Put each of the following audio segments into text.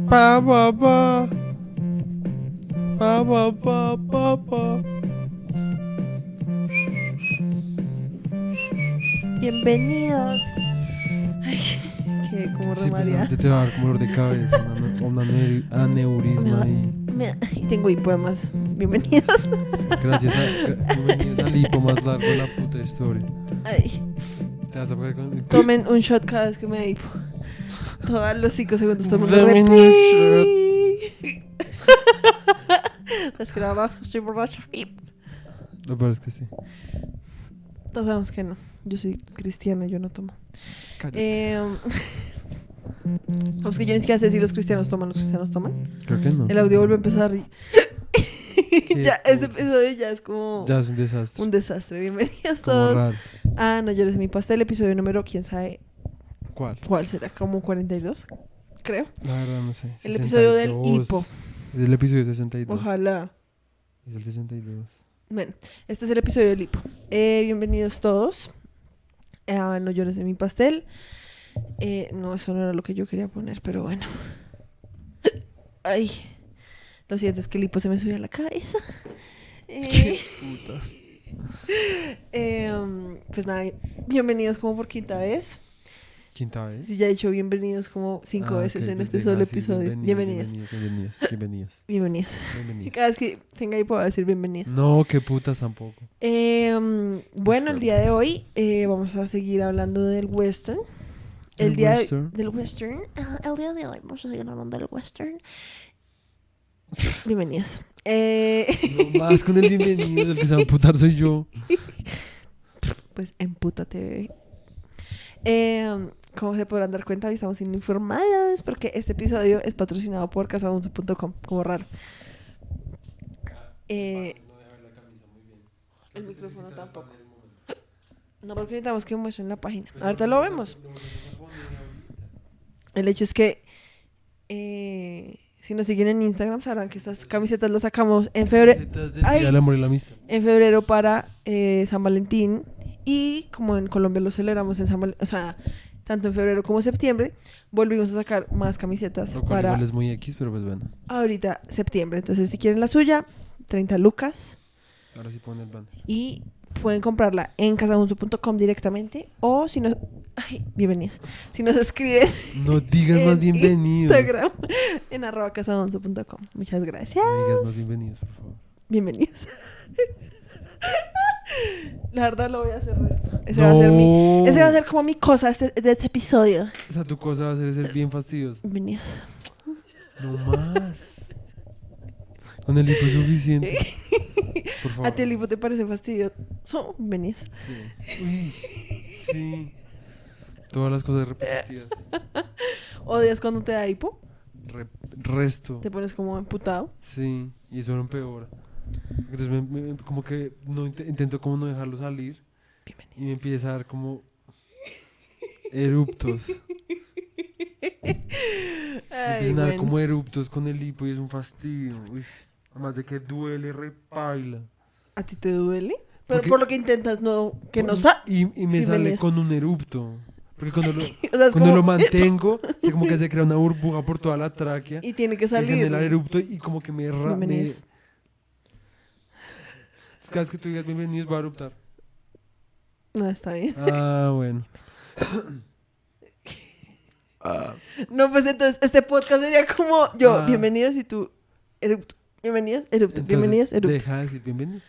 Pa pa pa. Pa pa pa pa pa. Bienvenidos. Ay, que como Sí, pues remaría. ahorita te va a dar como dolor de cabeza, aneurisma Y tengo hipoemas. Bienvenidos. Bienvenidos al hipo más largo de la puta historia. Ay, Te vas a poner con... tomen un shot cada vez que me da hipo. Todos los 5 segundos todo el mundo Dame un repeat. Es que nada más estoy borracha. Lo peor es que sí. Todos sabemos que no. Yo soy cristiana, yo no tomo. Cállate. Es que yo ni siquiera sé si los cristianos toman. Creo que no. El audio vuelve a empezar y... ya, este puta. episodio ya es como... Ya es un desastre. un desastre. Bienvenidos Como todos. raro. Ah, no llores mi pastel. Episodio número, quién sabe ¿Cuál? será, como 42, creo. La verdad no sé. El episodio del 62. hipo. Es el episodio 62. Ojalá. Es el 62. Bueno, este es el episodio del hipo. Bienvenidos todos. No llores de mi pastel. No, eso no era lo que yo quería poner, pero bueno. Ay, lo siento, es que el hipo se me subió a la cabeza. Putas. Pues nada, bienvenidos como por quinta vez. ¿Quinta vez? Sí, ya he dicho bienvenidos como 5 veces ok, en pues este deja solo así, episodio. Bienvenidos. Bienvenidos. Cada vez que tenga hipo voy a decir bienvenidos. No, qué putas tampoco. Bueno, el día de hoy vamos a seguir hablando del western. El día del western. El día de hoy vamos a seguir hablando del western. Bienvenidos. No más con el bienvenido, el que se va a amputar soy yo. Pues empútate, bebé. Como se podrán dar cuenta, hoy estamos informados porque este episodio es patrocinado por casabunzo.com, como raro. El micrófono tampoco. No, porque necesitamos que muestren la página. Ahorita lo vemos. El hecho es que si nos siguen en Instagram sabrán que estas camisetas las sacamos en febrero. Camisetas del Día del Amor y la Amistad. En febrero para San Valentín. Y como en Colombia lo celebramos en San Valentín, o sea, tanto en febrero como en septiembre, volvimos a sacar más camisetas Lo cual para igual es muy X, pero pues bueno. ahorita septiembre. Entonces, si quieren la suya, 30 lucas. Ahora sí ponen el banner. Y pueden comprarla en casabunzo.com directamente. O si nos... Ay, bienvenidos. Si nos escriben No digas más bienvenidos. Instagram en @casabunzo.com. Muchas gracias. No digas más bienvenidos, por favor. Bienvenidos. La verdad lo voy a hacer de esto. Ese va a ser como mi cosa de este episodio. O sea, tu cosa va a ser bien fastidioso. Bienvenidos. No más. Con el hipo es suficiente. Por favor. ¿A ti el hipo te parece fastidioso? Bienvenidos. Sí. Uy, sí. Todas las cosas repetitivas. ¿Odias cuando te da hipo? Resto. Te pones como emputado. Sí, y eso no empeora. Entonces como que no intento como no dejarlo salir. Bienvenidos. Y me empieza a dar como eruptos. Me empiezan a dar como eruptos con el hipo y es un fastidio. Uy, además de que duele, repaila. ¿A ti te duele? Pero Porque- por lo que intentas que no salga. Y me sale Bienvenidos. con un erupto. Porque cuando lo, O sea, es cuando como... lo mantengo, que como que se crea una burbuja por toda la tráquea. Y tiene que Y salir. genera el erupto y como que me... Bienvenidos. Cada vez que tú digas bienvenidos va a eruptar. No, está bien. Ah, bueno. No, pues entonces este podcast sería como yo, Ah. bienvenidos y tú, erupto. Bienvenidos, erupto. Entonces, Bienvenidos, erupto. Deja de decir bienvenido.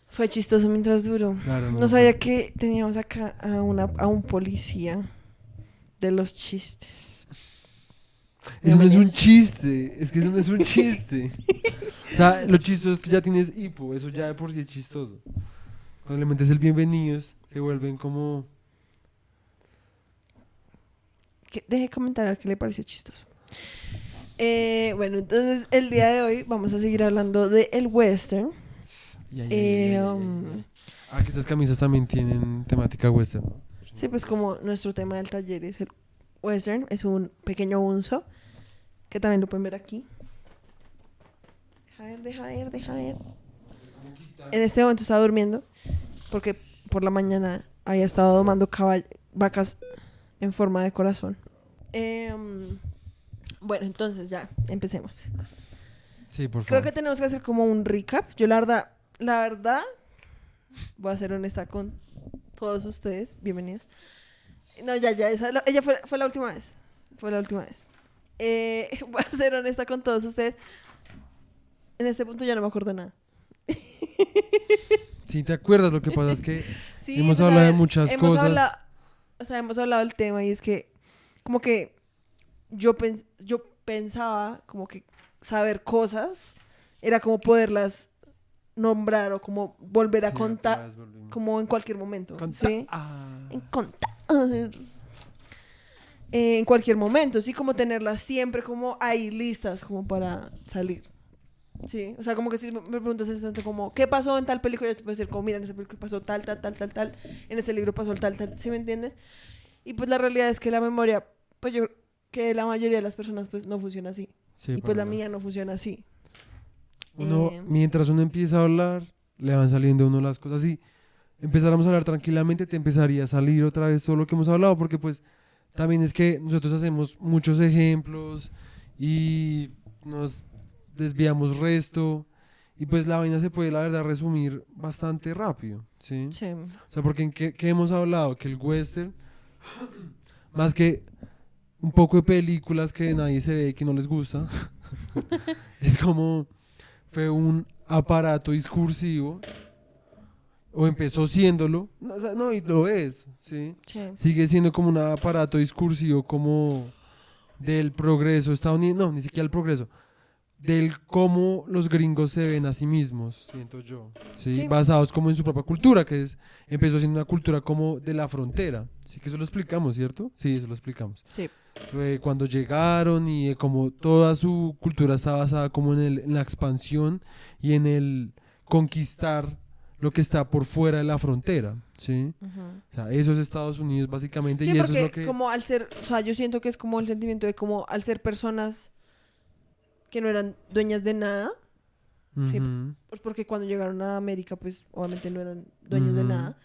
Fue chistoso mientras duró. Claro, No sabía que teníamos acá a un policía de los chistes. Eso no es un Bienvenidos. chiste. Es que eso no es un chiste. O sea, lo chistoso es que ya tienes hipo. Eso ya de por sí es chistoso. Cuando le metes el bienvenidos, se vuelven como... Deje comentar a ver qué le pareció chistoso. Bueno, entonces el día de hoy vamos a seguir hablando de el western. Ah, que estas camisas también tienen temática western. Sí, pues como nuestro tema del taller es el western, es un pequeño unzo, que también lo pueden ver aquí. Deja ver. En este momento estaba durmiendo, porque por la mañana había estado domando vacas en forma de corazón. Bueno, entonces ya, empecemos. Sí, por Creo favor. que tenemos que hacer como un recap. Yo la verdad, voy a ser honesta con todos ustedes. Bienvenidos. No, ella fue la última vez. Fue la última vez. Voy a ser honesta con todos ustedes. En este punto ya no me acuerdo nada. Si te acuerdas, lo que pasa es que Sí, hemos pues, a hablado de ver, muchas hemos cosas. hemos hablado del tema y es que como que yo pensaba como que saber cosas era como poderlas nombrar o como volver a Sí, contar otra vez volvimos. como en cualquier momento, Conta- ¿sí? Ah. En contar. En cualquier momento, sí, como tenerlas siempre como ahí listas como para salir. Sí, o sea, como que si me preguntas en ese momento como, ¿qué pasó en tal película? Yo te puedo decir como, mira, en esa película pasó tal, tal, tal, tal, tal, en este libro pasó tal, tal, ¿sí me entiendes? Y pues la realidad es que la memoria, pues yo creo que la mayoría de las personas pues no funciona así. Sí, Y para pues la nada. mía no funciona así. Uno, Eh, mientras uno empieza a hablar, le van saliendo a uno las cosas. Y empezáramos a hablar tranquilamente, te empezaría a salir otra vez todo lo que hemos hablado, porque pues también es que nosotros hacemos muchos ejemplos y nos desviamos resto. Y pues la vaina se puede, la verdad, resumir bastante rápido, ¿sí? sí. O sea, porque ¿qué hemos hablado? Que el western, más que un poco de películas que nadie se ve y que no les gusta, es como fue un aparato discursivo, o empezó siéndolo, no, o sea, no, y lo es, ¿sí? Sí. Sigue siendo como un aparato discursivo como del progreso estadounidense, no, ni siquiera el progreso, del cómo los gringos se ven a sí mismos, siento yo, ¿sí? Sí. Basados como en su propia cultura, que es, empezó siendo una cultura como de la frontera, sí que eso lo explicamos, ¿cierto? Sí, eso lo explicamos. Sí. Cuando llegaron y como toda su cultura está basada como en la expansión y en el conquistar lo que está por fuera de la frontera, ¿sí? Ujú. O sea, eso es Estados Unidos básicamente Sí, y eso es lo porque que... como al ser, o sea, yo siento que es como el sentimiento de como al ser personas que no eran dueñas de nada, sí, Ujú, pues porque cuando llegaron a América, pues obviamente no eran dueños de ujú. nada,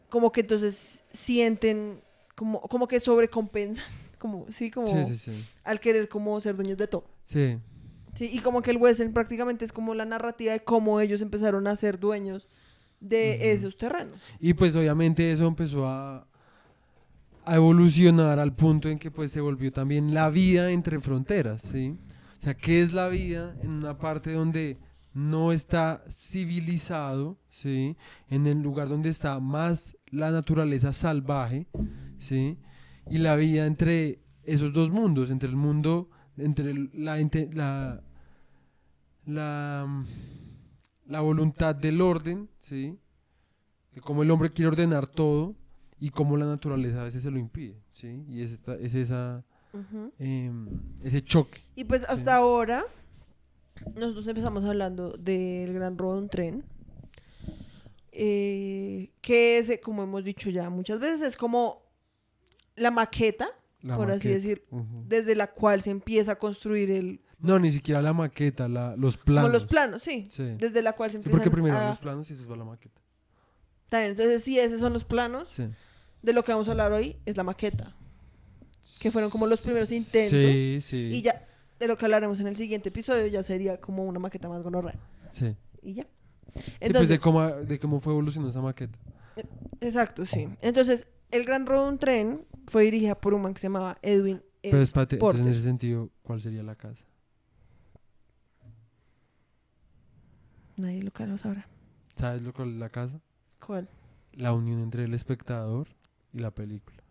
como que entonces sienten como que sobrecompensan, como, sí, Sí, como sí, sí. al querer como ser dueños de todo. Sí, Sí, y como que el western prácticamente es como la narrativa de cómo ellos empezaron a ser dueños de ujú. esos terrenos. Y pues obviamente eso empezó a evolucionar al punto en que pues se volvió también la vida entre fronteras, ¿sí? O sea, ¿qué es la vida en una parte donde no está civilizado, ¿sí? En el lugar donde está más la naturaleza salvaje, ¿sí? Y la vida entre esos dos mundos, entre el mundo, entre la, mm, la voluntad del orden, ¿sí? De cómo el hombre quiere ordenar todo y cómo la naturaleza a veces se lo impide, ¿sí? Y es Ujú. ese choque, Y pues ¿sí? hasta ahora nosotros empezamos hablando del Gran Robo de un Tren, que es, como hemos dicho ya muchas veces, es como la maqueta, La por así maqueta. decir, Ujú. desde la cual se empieza a construir No, ni siquiera la maqueta, los como planos. los planos, sí, Sí. desde la cual se Sí, porque empiezan primero a... los planos y después va la maqueta. Está bien, entonces sí, esos son los planos. Sí. De lo que vamos a hablar hoy es la maqueta, que fueron como los primeros intentos. Sí, sí. Y ya, de lo que hablaremos en el siguiente episodio, ya sería como una maqueta más gonorrea. Sí. Y ya. Sí, pues Entonces, de cómo fue evolucionando esa maqueta. exacto, sí. Entonces, El Gran Robo de un Tren fue dirigida por un man que se llamaba Edwin Pero S. espérate, entonces en Porter. ese sentido, ¿cuál sería la casa? Nadie lo claro sabrá. ¿Sabes lo cuál es la casa? ¿Cuál? La unión entre el espectador y la película.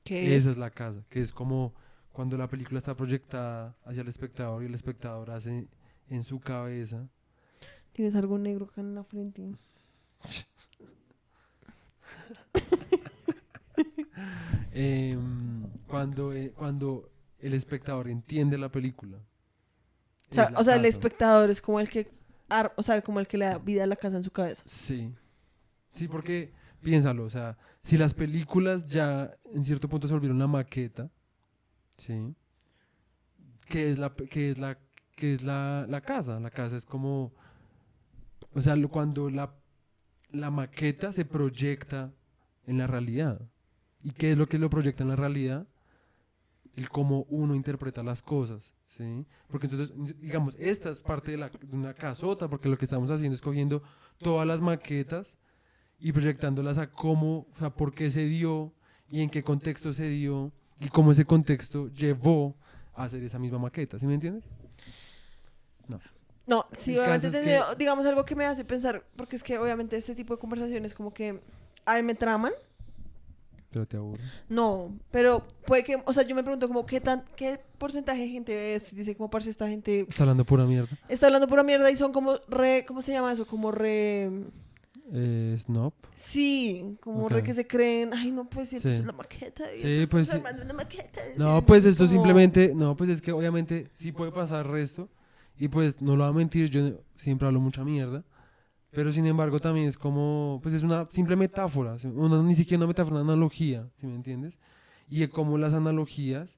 ¿Qué Esa es? es la casa, que es como cuando la película está proyectada hacia el espectador y el espectador hace en su cabeza. ¿Tienes algo negro acá en la frente? Cuando el espectador entiende la película. O sea, Es la el casa. espectador es como el que... o sea, como el que le da vida a la casa en su cabeza. Sí. Sí, porque piénsalo, o sea, si las películas ya en cierto punto se volvieron la maqueta, ¿sí? ¿Qué es la casa? La casa es como, o sea, cuando la maqueta se proyecta en la realidad. ¿Y qué es lo que lo proyecta en la realidad? el cómo uno interpreta las cosas, ¿sí? Porque entonces, digamos, esta es parte de una casota, porque lo que estamos haciendo es cogiendo todas las maquetas y proyectándolas a cómo, o sea, por qué se dio y en qué contexto se dio y cómo ese contexto llevó a hacer esa misma maqueta, ¿sí me entiendes? No. No, sí, El obviamente, caso es que- digamos algo que me hace pensar, porque es que obviamente este tipo de conversaciones como que a mí me traman. Pero te aburre. No, pero puede que, o sea, yo me pregunto como qué porcentaje de gente ve esto y dice como parce esta gente Está hablando pura mierda. está hablando pura mierda y son como ¿cómo se llama eso? Como Snob. sí, como Ok. que se creen, ay no, pues si esto Sí. es la maqueta y Sí, entonces pues estás sí. armando una maqueta. No, sí, pues es esto como- simplemente, no, pues es que obviamente sí puede pasar resto y pues no lo voy a mentir, yo siempre hablo mucha mierda, pero sin embargo también es como, pues es una simple metáfora, ni siquiera una metáfora, una analogía, ¿sí me entiendes? Y como las analogías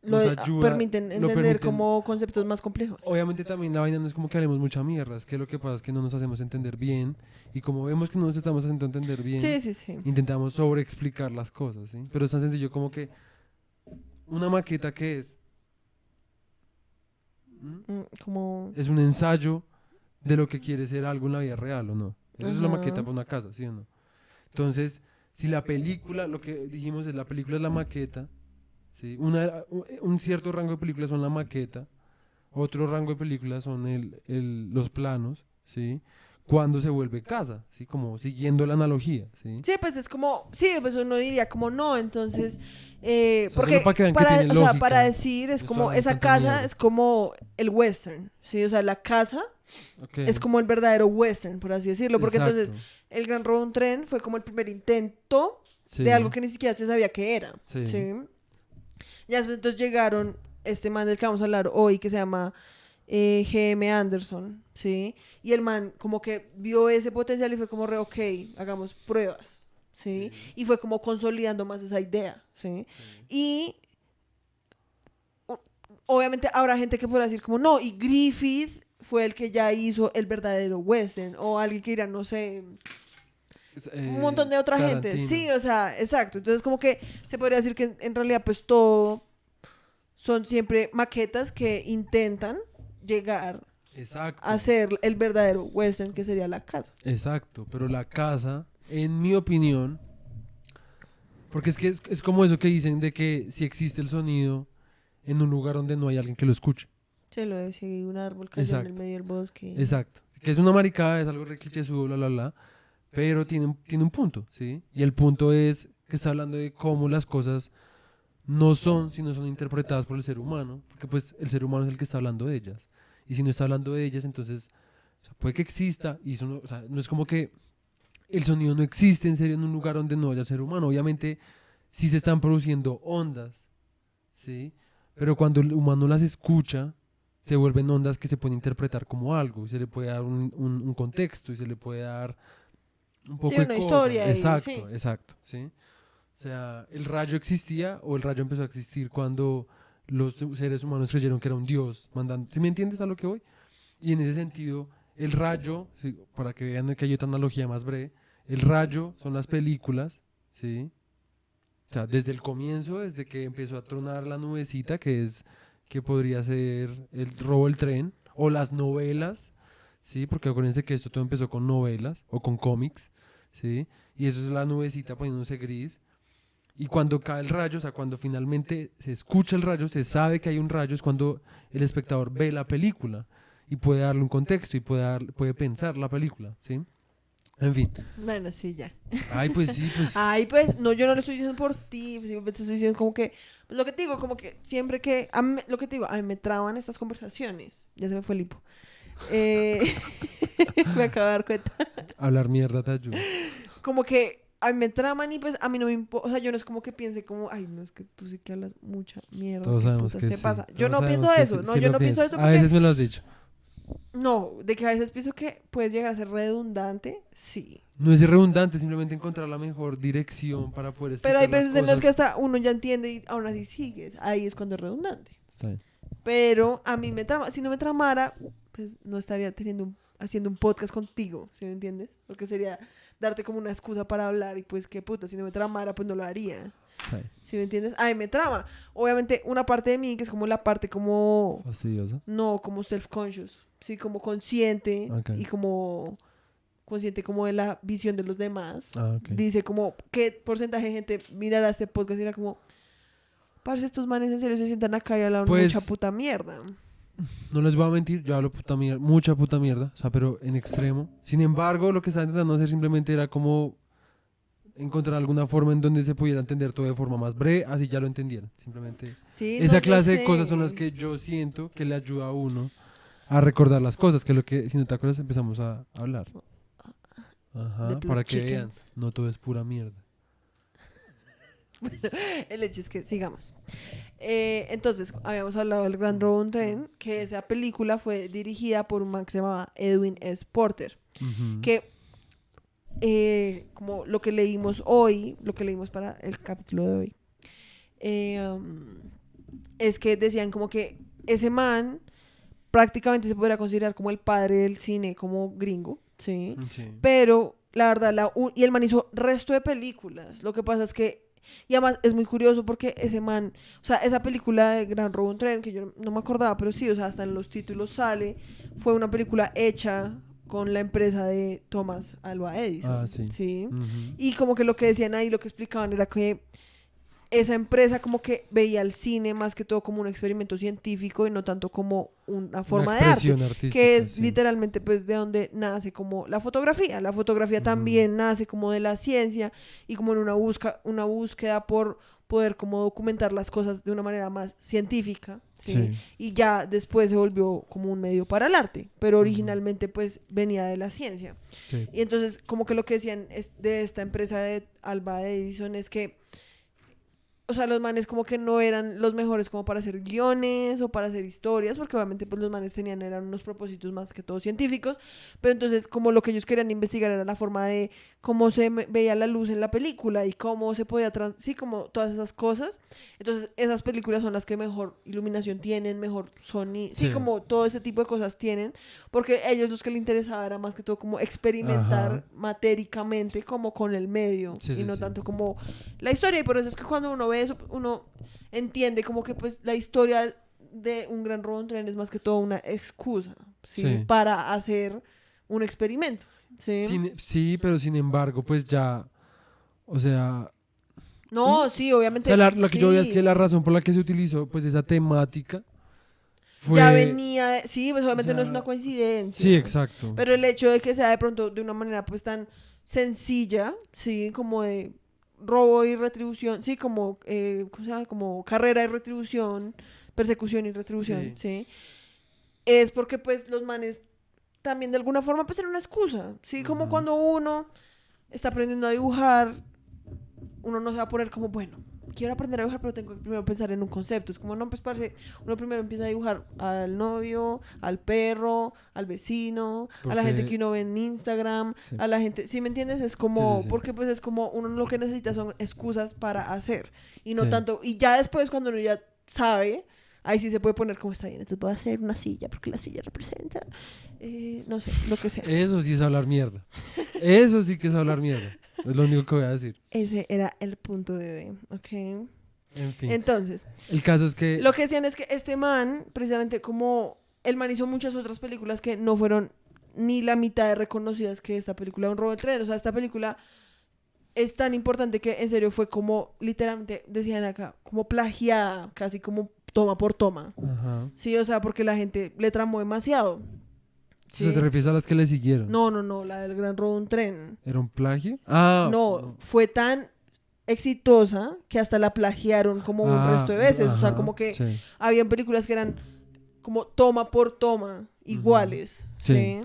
nos permiten lo entender permiten. como conceptos más complejos. Obviamente también la vaina no es como que hablemos mucha mierda, es que lo que pasa es que no nos hacemos entender bien y como vemos que no nos estamos haciendo entender bien, Sí, sí, sí. intentamos sobreexplicar las cosas, ¿sí? Pero es tan sencillo como que una maqueta que es. ¿Mm? Como Es un ensayo de lo que quiere ser algo en la vida real o no. Eso es la Ajá. maqueta para una casa, ¿sí o no? Entonces, si la película, lo que dijimos es la película es la maqueta, ¿sí? Un cierto rango de películas son la maqueta, otro rango de películas son los planos, ¿sí? Cuando se vuelve casa, ¿sí? Como siguiendo la analogía, ¿sí? sí, pues es como, sí, pues uno diría como no, entonces, sea, porque solo para que vean que tiene o sea, lógica. para decir, es No estoy como, hablando esa tanta casa mierda. es como el western, sí, o sea, la casa Ok. es como el verdadero western, por así decirlo, porque entonces Exacto. el Gran Robo un Tren fue como el primer intento Sí, de algo que ni siquiera se sabía que era, Sí. ¿sí? Ya después entonces llegaron este man del que vamos a hablar hoy, que se llama G.M. Anderson, ¿sí? Y el man como que vio ese potencial y fue como ok, hagamos pruebas, ¿sí? Y fue como consolidando más esa idea, ¿sí? Y obviamente habrá gente que podrá decir como no, y Griffith fue el que ya hizo el verdadero western, o alguien que dirá, no sé, un montón de otra gente. Tarantino. Sí, o sea, exacto. Entonces como que se podría decir que en realidad pues todo son siempre maquetas que intentan llegar Exacto. a ser el verdadero western que sería la casa. Exacto, pero la casa, en mi opinión, porque es como eso que dicen de que si existe el sonido en un lugar donde no hay alguien que lo escuche. Se lo decía, un árbol cayó en el Exacto. medio del bosque. Exacto. Que es una maricada, es algo re clichésudo, bla, bla, bla, pero tiene un punto, ¿sí? Y el punto es que está hablando de cómo las cosas no son, sino son interpretadas por el ser humano, porque pues el ser humano es el que está hablando de ellas. Y si no está hablando de ellas, entonces o sea, puede que exista, y eso no, o sea, no es como que el sonido no existe en serio en un lugar donde no haya ser humano. Obviamente sí se están produciendo ondas, ¿sí? Pero cuando el humano las escucha, se vuelven ondas que se pueden interpretar como algo, y se le puede dar un contexto, y se le puede dar un poco Sí, de una cosas. historia ahí, Exacto, sí. exacto, ¿sí? O sea, el rayo existía o el rayo empezó a existir cuando los seres humanos creyeron que era un dios mandando. ¿Sí me entiendes a lo que voy? Y en ese sentido, el rayo, sí, para que vean que hay otra analogía más breve, el rayo son las películas, ¿sí? O sea, desde el comienzo, desde que empezó a tronar la nubecita, que podría ser el robo del tren, o las novelas, ¿sí? Porque acuérdense que esto todo empezó con novelas o con cómics, ¿sí? Y eso es la nubecita poniéndose gris. Y cuando cae el rayo, o sea, cuando finalmente se escucha el rayo, se sabe que hay un rayo, es cuando el espectador ve la película y puede darle un contexto y puede pensar la película, ¿sí? En fin. Bueno, sí, ya. Ay, pues sí, pues. Ay, pues, no, yo no lo estoy diciendo por ti, simplemente te estoy diciendo como que, pues, lo que te digo, como que siempre que, lo que te digo, a mí me traban estas conversaciones, ya se me fue el hipo. Me acabo de dar cuenta. Hablar mierda te ayuda. Como que a mí me traman y pues a mí no me importa, o sea, yo no es como que piense como, ay, no, es que tú sí que hablas mucha mierda, Todos ¿qué sabemos putas que te sí. pasa? Todos Yo no sabemos pienso que eso, sí, no, sí yo lo no pienso piensas. eso A porque, veces me lo has dicho. no, de que a veces pienso que puedes llegar a ser redundante, sí. No es redundante, simplemente encontrar la mejor dirección para poder explicar Pero hay las veces en las que cosas. hasta uno ya entiende y aún así sigues, ahí es cuando es redundante. Está bien. Pero a mí me trama, si no me tramara, pues no estaría haciendo un podcast contigo, ¿sí me entiendes? Porque sería darte como una excusa para hablar y pues qué puta, si no me tramara, pues no lo haría. Sí. ¿Sí me entiendes? Ay, me trama. Obviamente, una parte de mí que es como la parte como... Fastidioso. No, como self-conscious. Sí, como consciente Ok. y como consciente como de la visión de los demás. Ok. Dice como, ¿qué porcentaje de gente mirará este podcast y dirá como, parce, estos manes en serio se sientan acá y hablan Pues, mucha puta mierda? no les voy a mentir, yo hablo puta mierda, mucha puta mierda, o sea, pero en extremo. Sin embargo, lo que estaba intentando hacer simplemente era como encontrar alguna forma en donde se pudiera entender todo de forma más breve, así ya lo entendieran. Simplemente Sí, esa no, yo clase de sé. cosas son las que yo siento que le ayuda a uno a recordar las cosas, que es lo que, si no te acuerdas, empezamos a hablar. Ajá, The para Blood que vean, Chickens. no todo es pura mierda. El hecho es que sigamos. Entonces, habíamos hablado del Gran Robo Tren, que esa película fue dirigida por un man que se llamaba Edwin S. Porter, Ujú. que como lo que leímos hoy, lo que leímos para el capítulo de hoy, es que decían como que ese man prácticamente se podría considerar como el padre del cine como gringo, ¿sí? Sí. Pero la verdad, y el man hizo resto de películas. Lo que pasa es que, y además es muy curioso porque ese man, o sea, esa película de Gran Robo en Tren, que yo no me acordaba, pero sí, o sea, hasta en los títulos sale, fue una película hecha con la empresa de Thomas Alva Edison, Ah, sí. ¿sí? Ujú. Y como que lo que decían ahí, lo que explicaban era que esa empresa como que veía el cine más que todo como un experimento científico y no tanto como una forma de arte, expresión artística, que es sí. literalmente pues de donde nace como la fotografía. La fotografía Ujú. también nace como de la ciencia y como en una búsqueda por poder como documentar las cosas de una manera más científica, ¿sí? Sí. Y ya después se volvió como un medio para el arte, pero Ujú. originalmente pues venía de la ciencia. Sí. Y entonces como que lo que decían de esta empresa de Alva Edison es que o sea, los manes como que no eran los mejores como para hacer guiones o para hacer historias, porque obviamente pues los manes eran unos propósitos más que todo científicos, pero entonces como lo que ellos querían investigar era la forma de cómo se veía la luz en la película y cómo se podía, sí, como todas esas cosas. Entonces esas películas son las que mejor iluminación tienen, mejor sonido, sí, Sí. como todo ese tipo de cosas tienen, porque ellos los que les interesaba era más que todo como experimentar Ajá. matéricamente como con el medio Sí, y sí, no sí. tanto como la historia, y por eso es que cuando uno ve eso, uno entiende como que pues la historia de un gran robo en tren es más que todo una excusa, ¿sí? Sí. Para hacer un experimento, ¿sí? Sí, pero sin embargo, pues ya, o sea, No, sí, o obviamente. sea, lo que yo veo es que Sí. la razón por la que se utilizó, pues esa temática Ya fue, venía, sí, pues obviamente o no es sea, una coincidencia. sí, exacto. Pero el hecho de que sea de pronto de una manera pues tan sencilla, sí, como de robo y retribución, sí, como, ¿cómo se llama? Como carrera y retribución, persecución y retribución, sí. Es porque pues los manes también de alguna forma pues eran una excusa, sí, como Ujú. cuando uno está aprendiendo a dibujar, uno no se va a poner como, bueno, quiero aprender a dibujar, pero tengo que primero pensar en un concepto. Es como, no, pues, parce, uno primero empieza a dibujar al novio, al perro, al vecino, a la gente Porque- que uno ve en Instagram, Sí. a la gente, ¿sí me entiendes? Es como, Sí, sí, sí. porque pues es como, uno lo que necesita son excusas para hacer. Y no Sí. tanto, y ya después cuando uno ya sabe, ahí sí se puede poner como está bien. Entonces voy a hacer una silla, porque la silla representa, no sé, lo que sea. Eso sí es hablar mierda. Eso sí que es hablar mierda. Es lo único que voy a decir. Ese era el punto de ¿ok? En fin. Entonces, El caso es que... lo que decían es que este man, precisamente como el man hizo muchas otras películas que no fueron ni la mitad de reconocidas que esta película de Un robo de tren. O sea, esta película es tan importante que en serio fue como, literalmente, decían acá, como plagiada, casi como toma por toma. Ajá. Sí, o sea, porque la gente le tramó demasiado. ¿Se te ¿Sí? refieres a las que le siguieron? No, la del Gran Robo de un Tren. ¿Era un plagio? Ah, No, fue tan exitosa que hasta la plagiaron como un Ah, resto de veces. O sea, ajá, como que sí. habían películas que eran como toma por toma, iguales. Sí. ¿Sí?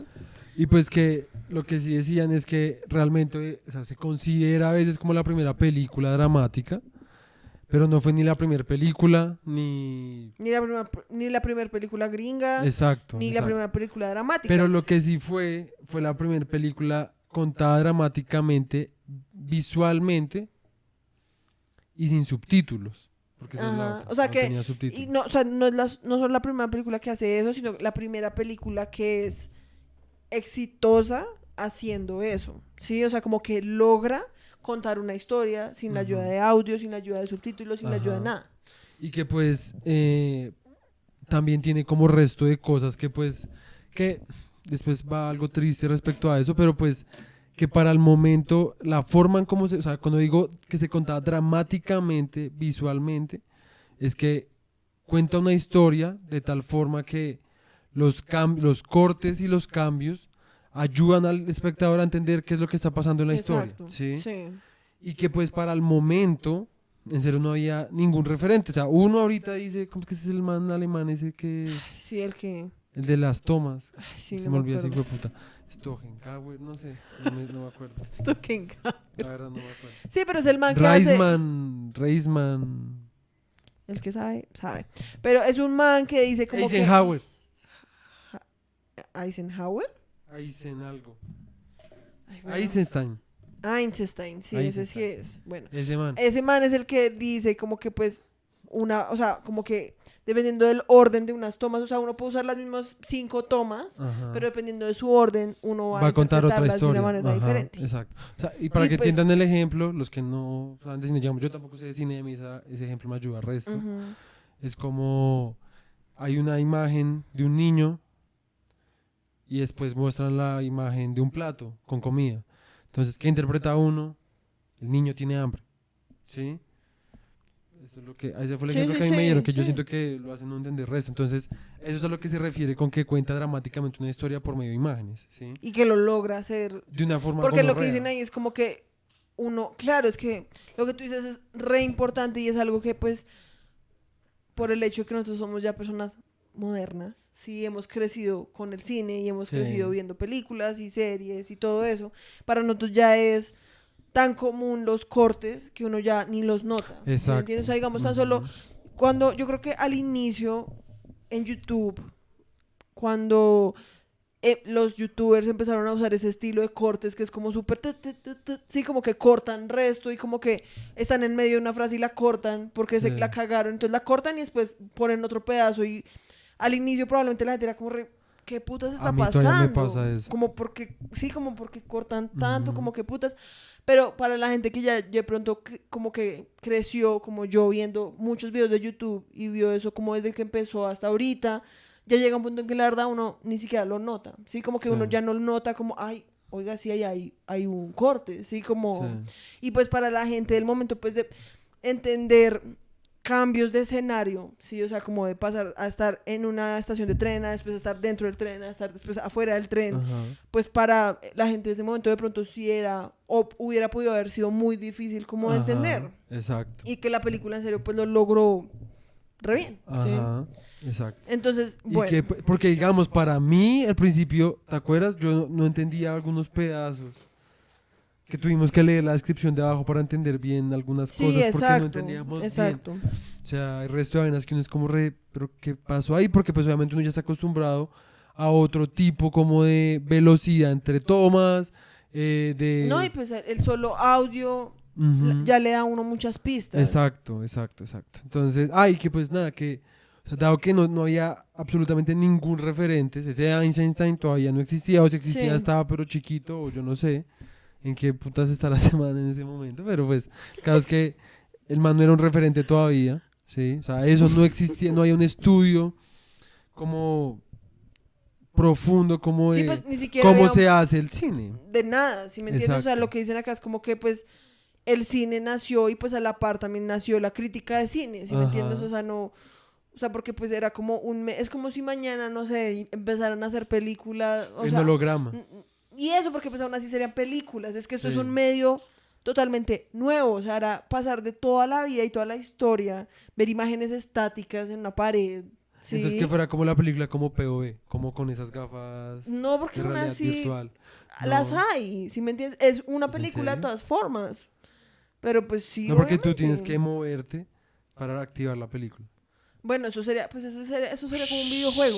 Y pues que lo que sí decían es que realmente, o sea, se considera a veces como la primera película dramática, pero no fue ni la primera película, ni... Ni la primera película gringa, Exacto. ni la exacto. primera película dramática. Pero lo que sí fue la primera película contada dramáticamente, visualmente y sin subtítulos. Porque esa es la Ajá. otra, O sea no que, tenía subtítulos. y no, o sea, no es no solo la primera película que hace eso, sino la primera película que es exitosa haciendo eso. Sí, o sea, como que logra contar una historia sin la ayuda Ujú. de audio, sin la ayuda de subtítulos, sin la ayuda de Ajá. nada. Y que pues también tiene como resto de cosas que pues, que después va algo triste respecto a eso, pero pues que para el momento la forma en cómo se, o sea, cuando digo que se contaba dramáticamente, visualmente, es que cuenta una historia de tal forma que los cortes y los cambios ayudan al espectador a entender qué es lo que está pasando en la historia, Exacto, ¿sí? sí. Y que pues para el momento, en serio, no había ningún referente. O sea, uno ahorita dice, ¿cómo es que ese es el man alemán ese que... Sí, el que... el de las tomas? Ay, sí, Se no me me olvida ese hijo acuerdo. de puta. Stogenhauer, no sé, no me acuerdo. Stockenhauer. La verdad no me acuerdo. Sí, pero es el man que hace... Reisman, El que sabe, sabe. Pero es un man que dice como Eisenhower. que... Eisenhower. Eisen algo. Ay, bueno. Eisenstein. Einstein, sí, ese sí Eisenstein. es. Bueno, Ese man. ese man es el que dice como que pues o sea, como que dependiendo del orden de unas tomas, o sea, uno puede usar las mismas 5 tomas, Ajá. pero dependiendo de su orden, uno va Va a a contar otra interpretarlas de una historia. manera Ajá, diferente. exacto. O sea, y para Y que pues- entiendan el ejemplo, los que no saben de cine, digamos, yo tampoco sé de cine, y a mí ese ejemplo me ayuda al resto. Ujú. Es como hay una imagen de un niño y después muestran la imagen de un plato con comida. Entonces, ¿qué interpreta uno? El niño tiene hambre. ¿Sí? Eso es lo que, ese fue el Sí, ejemplo sí, que a mí me dieron, sí, que yo sí. siento que lo hacen no entender el resto. Entonces, eso es a lo que se refiere con que cuenta dramáticamente una historia por medio de imágenes. ¿Sí? Y que lo logra hacer. De una forma Porque lo que gonorrea. dicen ahí es como que uno, claro, es que lo que tú dices es re importante y es algo que pues por el hecho de que nosotros somos ya personas modernas, sí hemos crecido con el cine y hemos Sí. crecido viendo películas y series y todo eso, para nosotros ya es tan común los cortes que uno ya ni los nota. ¿Sí me Exacto. entiendes? O sea, digamos tan solo Ujú. cuando yo creo que al inicio en YouTube, cuando los youtubers empezaron a usar ese estilo de cortes que es como súper, sí, como que cortan resto y como que están en medio de una frase y la cortan porque Sí. se la cagaron, entonces la cortan y después ponen otro pedazo y al inicio probablemente la gente era como ¿qué putas está A mí todavía me pasando? pasa eso. Como porque, sí, como porque cortan tanto, Ujú. como que putas. Pero para la gente que ya de pronto como que creció, como yo, viendo muchos videos de YouTube y vio eso como desde que empezó hasta ahorita, ya llega un punto en que la verdad uno ni siquiera lo nota. Sí, como que Sí. uno ya no lo nota como, ay, oiga, sí, hay un corte, sí, como... Sí. Y pues para la gente del momento, pues de entender cambios de escenario, sí, o sea, como de pasar a estar en una estación de tren, a después a estar dentro del tren, a estar después afuera del tren, Ajá. pues para la gente de ese momento de pronto sí era, o hubiera podido haber sido muy difícil como de Ajá, entender. exacto. Y que la película en serio pues lo logró re bien, ¿sí? Ajá, exacto. Entonces, Y bueno, que, porque digamos, para mí al principio, ¿te acuerdas? Yo no entendía algunos pedazos. Que tuvimos que leer la descripción de abajo para entender bien algunas sí, cosas porque no exacto, entendíamos bien. exacto. O sea, el resto de vainas que uno es como pero ¿qué pasó ahí? Porque pues obviamente uno ya está acostumbrado a otro tipo como de velocidad entre tomas, de... No, y pues el solo audio Ujú. ya le da a uno muchas pistas. Exacto. Entonces, que pues nada, que o sea, dado que no había absolutamente ningún referente, ese Einstein todavía no existía, o si existía Sí. estaba pero chiquito, o yo no sé en qué putas está la semana en ese momento, pero pues, claro es que el man no era un referente todavía, ¿sí? O sea, eso no existía, no hay un estudio como profundo como Sí, de pues ni siquiera cómo había se hace el cine. de nada, ¿sí me entiendes? O sea, Exacto. lo que dicen acá es como que pues el cine nació y pues a la par también nació la crítica de cine, ¿sí me Ajá. entiendes? O sea, no, o sea, porque pues era como es como si mañana, no sé, empezaran a hacer películas, o En sea, holograma. y eso porque pues aún así serían películas, es que esto es Sí. un medio totalmente nuevo, o sea, era pasar de toda la vida y toda la historia, ver imágenes estáticas en una pared, ¿sí? Entonces que fuera como la película como POV, como con esas gafas No, porque de aún realidad así virtual. las No. hay, ¿sí me entiendes? Es una ¿Es en película de serio? todas formas, pero pues sí, No, porque tú tienes obviamente. que moverte para activar la película. Bueno, eso sería como un videojuego.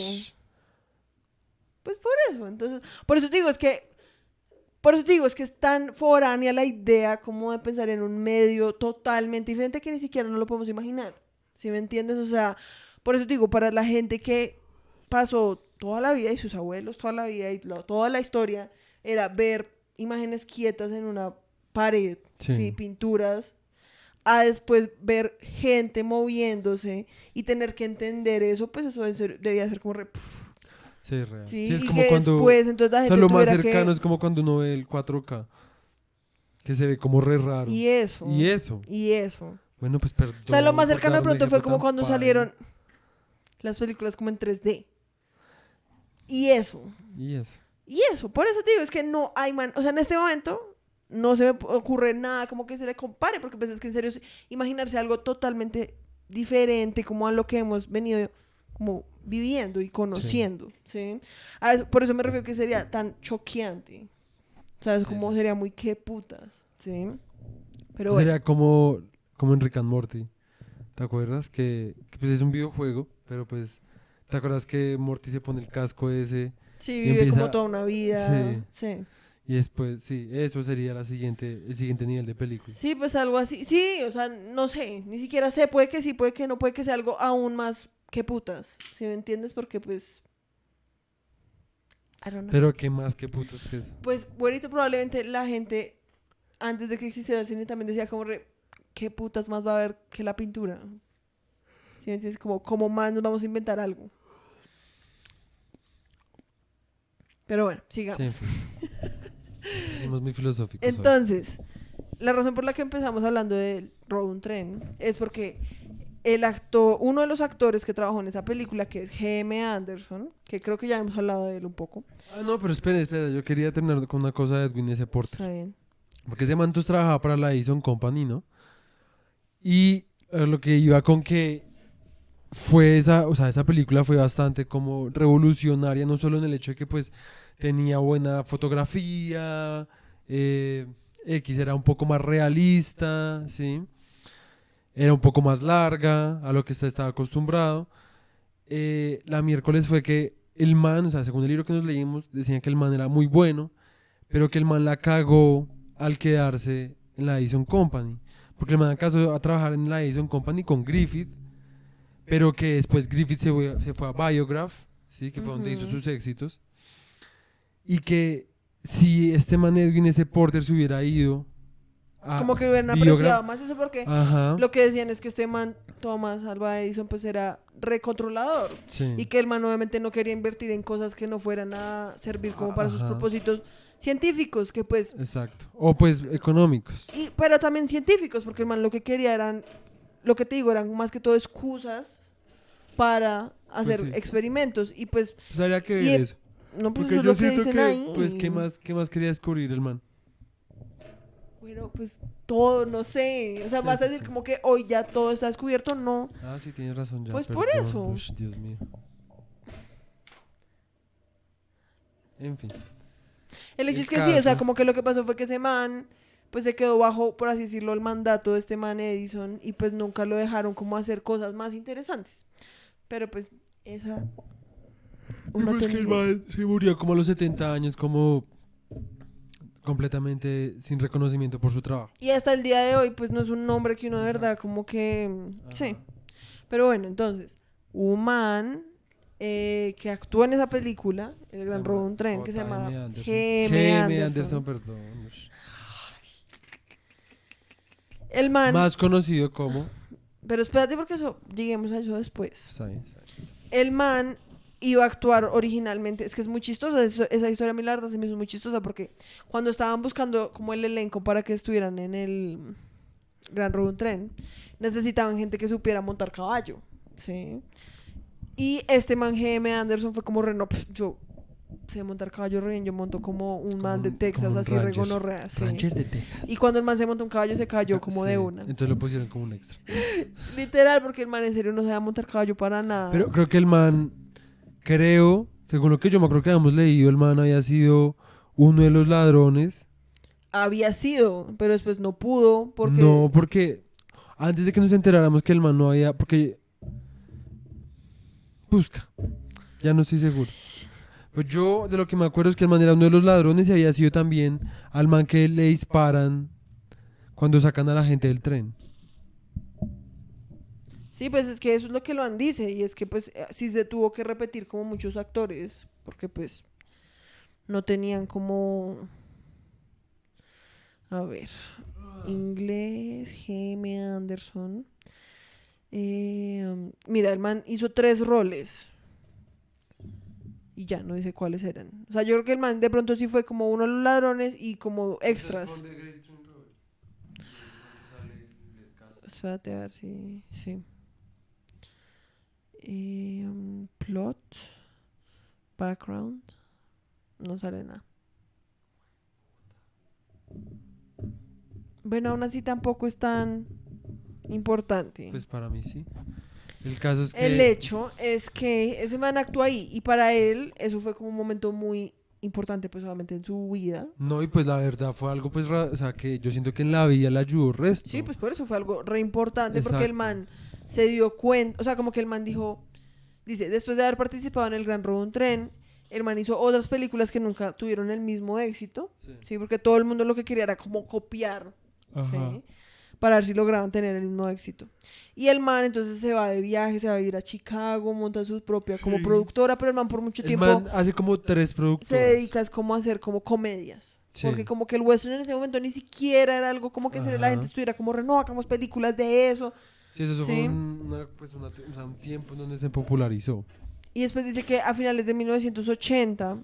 Pues por eso, entonces, por eso te digo, es que es tan foránea la idea como de pensar en un medio totalmente diferente que ni siquiera no lo podemos imaginar. ¿Sí me entiendes? O sea, por eso te digo, para la gente que pasó toda la vida y sus abuelos toda la vida y toda la historia era ver imágenes quietas en una pared, Sí. ¿sí? Pinturas, a después ver gente moviéndose y tener que entender eso, pues eso debería ser como Sí, real. sí, Sí, es y como que cuando... después entonces la O sea, gente lo más tuviera cercano que... es como cuando uno ve el 4K, que se ve como re raro. Y eso. Y eso. Y eso. Bueno, pues perdón. O sea, lo más por cercano de dar un pronto fue ejemplo como tan cuando paila. salieron las películas como en 3D. Y eso. Y eso. Y eso. Por eso te digo, es que no hay o sea, en este momento no se me ocurre nada como que se le compare, porque pues es que en serio, imaginarse algo totalmente diferente como a lo que hemos venido como viviendo y conociendo, ¿sí? Por eso me refiero que sería tan choqueante. ¿Sabes? Sí, Como sí. sería muy qué putas, ¿sí? Pero bueno. Sería como en Rick and Morty. ¿Te acuerdas? Que pues es un videojuego, pero pues... ¿Te acuerdas que Morty se pone el casco ese Sí, y vive como empieza... toda una vida. Sí. Sí. Y después, sí, eso sería el siguiente nivel de película. Sí, pues algo así. Sí, o sea, no sé, ni siquiera sé, puede que sí, puede que no, puede que sea algo aún más que putas. ¿Sí me entiendes? Porque pues I don't know. Pero qué más que putas que es. Pues, buenito, probablemente la gente antes de que existiera el cine también decía como ¿qué putas más va a haber que la pintura? ¿Sí me entiendes? Como más nos vamos a inventar algo. Pero bueno, sigamos. Sí. Hicimos muy filosóficos hoy. Entonces, la razón por la que empezamos hablando de Robo un tren es porque uno de los actores que trabajó en esa película, que es G.M. Anderson, que creo que ya hemos hablado de él un poco. Ah, no, pero espera, yo quería terminar con una cosa de Edwin S. Porter. Está bien. Porque ese man trabajaba para la Edison Company, ¿no? Y lo que iba con que fue esa película fue bastante como revolucionaria, no solo en el hecho de que pues tenía buena fotografía, X era un poco más realista, ¿sí? Era un poco más larga a lo que usted estaba acostumbrado. La miércoles fue que el man, o sea, según el libro que nos leímos, decían que el man era muy bueno, pero que el man la cagó al quedarse en la Edison Company. Porque el man alcanzó a trabajar en la Edison Company con Griffith, pero que después Griffith se fue a Biograph, ¿sí? Que fue donde hizo sus éxitos. Y que si este man Edwin S. Porter se hubiera ido a Como que hubieran Biograph, apreciado más eso porque ajá, lo que decían es que este man, Thomas Alva Edison, pues era recontrolador. sí, Y que el man obviamente no quería invertir en cosas que no fueran a servir como para sus ajá, propósitos científicos, que pues... exacto. O pues económicos. Pero también científicos, porque el man lo que quería eran, lo que te digo, eran más que todo excusas para hacer sí. experimentos. Y pues, Pues habría que ver y, eso. no, pues Porque eso es yo lo que siento dicen que, ahí. pues, ¿qué más quería descubrir el man? Bueno, pues todo, no sé. O sea, Sí, vas a sí, decir sí. como que hoy ya todo está descubierto, no. Ah, sí, tienes razón ya. Pues por perdón. eso. Ush, Dios mío. En fin. El hecho El es que sí, o sea, caso. como que lo que pasó fue que ese man, pues se quedó bajo, por así decirlo, el mandato de este man Edison y pues nunca lo dejaron como hacer cosas más interesantes. Pero pues esa... Y pues que el man se murió como a los 70 años, como completamente sin reconocimiento por su trabajo. Y hasta el día de hoy, pues no es un nombre que uno de verdad como que... Sí. Ajá. Pero bueno, entonces, un man que actúa en esa película, El Gran Robo de un Tren, que se llama G.M. Anderson. Perdón. El man... Más conocido como... Pero espérate porque eso, lleguemos a eso después. Está bien. El man iba a actuar originalmente, es que es muy chistosa, esa historia a mí la verdad se me hizo muy chistosa porque cuando estaban buscando como el elenco para que estuvieran en el Gran Robo de un Tren, necesitaban gente que supiera montar caballo, ¿sí? Y este man G.M. Anderson fue como yo sé montar caballo re bien, yo monto como un man de Texas, como un así re rancher. gonorrea, ¿sí? Rancher de Texas. Y cuando el man se montó un caballo se cayó como Sí, de una. Entonces lo pusieron como un extra. Literal, porque el man en serio no sabía montar caballo para nada. Pero creo que el man, según lo que yo me acuerdo que habíamos leído, el man había sido uno de los ladrones. Había sido, pero después no pudo porque... No, porque antes de que nos enteráramos que el man no había... Porque... Busca. Ya no estoy seguro. Pues yo de lo que me acuerdo es que el man era uno de los ladrones y había sido también al man que le disparan cuando sacan a la gente del tren. Sí, pues es que eso es lo que lo han dice y es que pues sí se tuvo que repetir como muchos actores porque pues no tenían como A ver. Inglés, G.M. Anderson. Mira, el man hizo 3 roles. Y ya, no dice cuáles eran. O sea, yo creo que el man de pronto sí fue como uno de los ladrones y como extras. Espérate a ver si... Sí. Plot. Background. No sale nada. Bueno, aún así tampoco es tan importante. Pues para mí sí. El caso es que... El hecho es que ese man actuó ahí y para él eso fue como un momento muy importante pues obviamente en su vida. No, y pues la verdad fue algo pues, o sea, que yo siento que en la vida le ayudó resto. Sí, pues por eso fue algo re importante porque el Exacto. man se dio cuenta, o sea, como que el man dijo, dice, después de haber participado en El Gran Robo de un Tren, el man hizo otras películas que nunca tuvieron el mismo éxito, sí, porque todo el mundo lo que quería era como copiar, Ajá. ¿sí? Para ver si lograban tener el mismo éxito. Y el man entonces se va de viaje, se va a vivir a Chicago, monta su propia como Sí. productora, pero el man por mucho El tiempo man hace como 3 se productoras. dedica es como a hacer como comedias. Sí. Porque como que el western en ese momento ni siquiera era algo como que la Ajá. gente estuviera como, no, hagamos películas de eso. Sí, eso Sí. fue o sea, un tiempo en donde se popularizó. Y después dice que a finales de 1980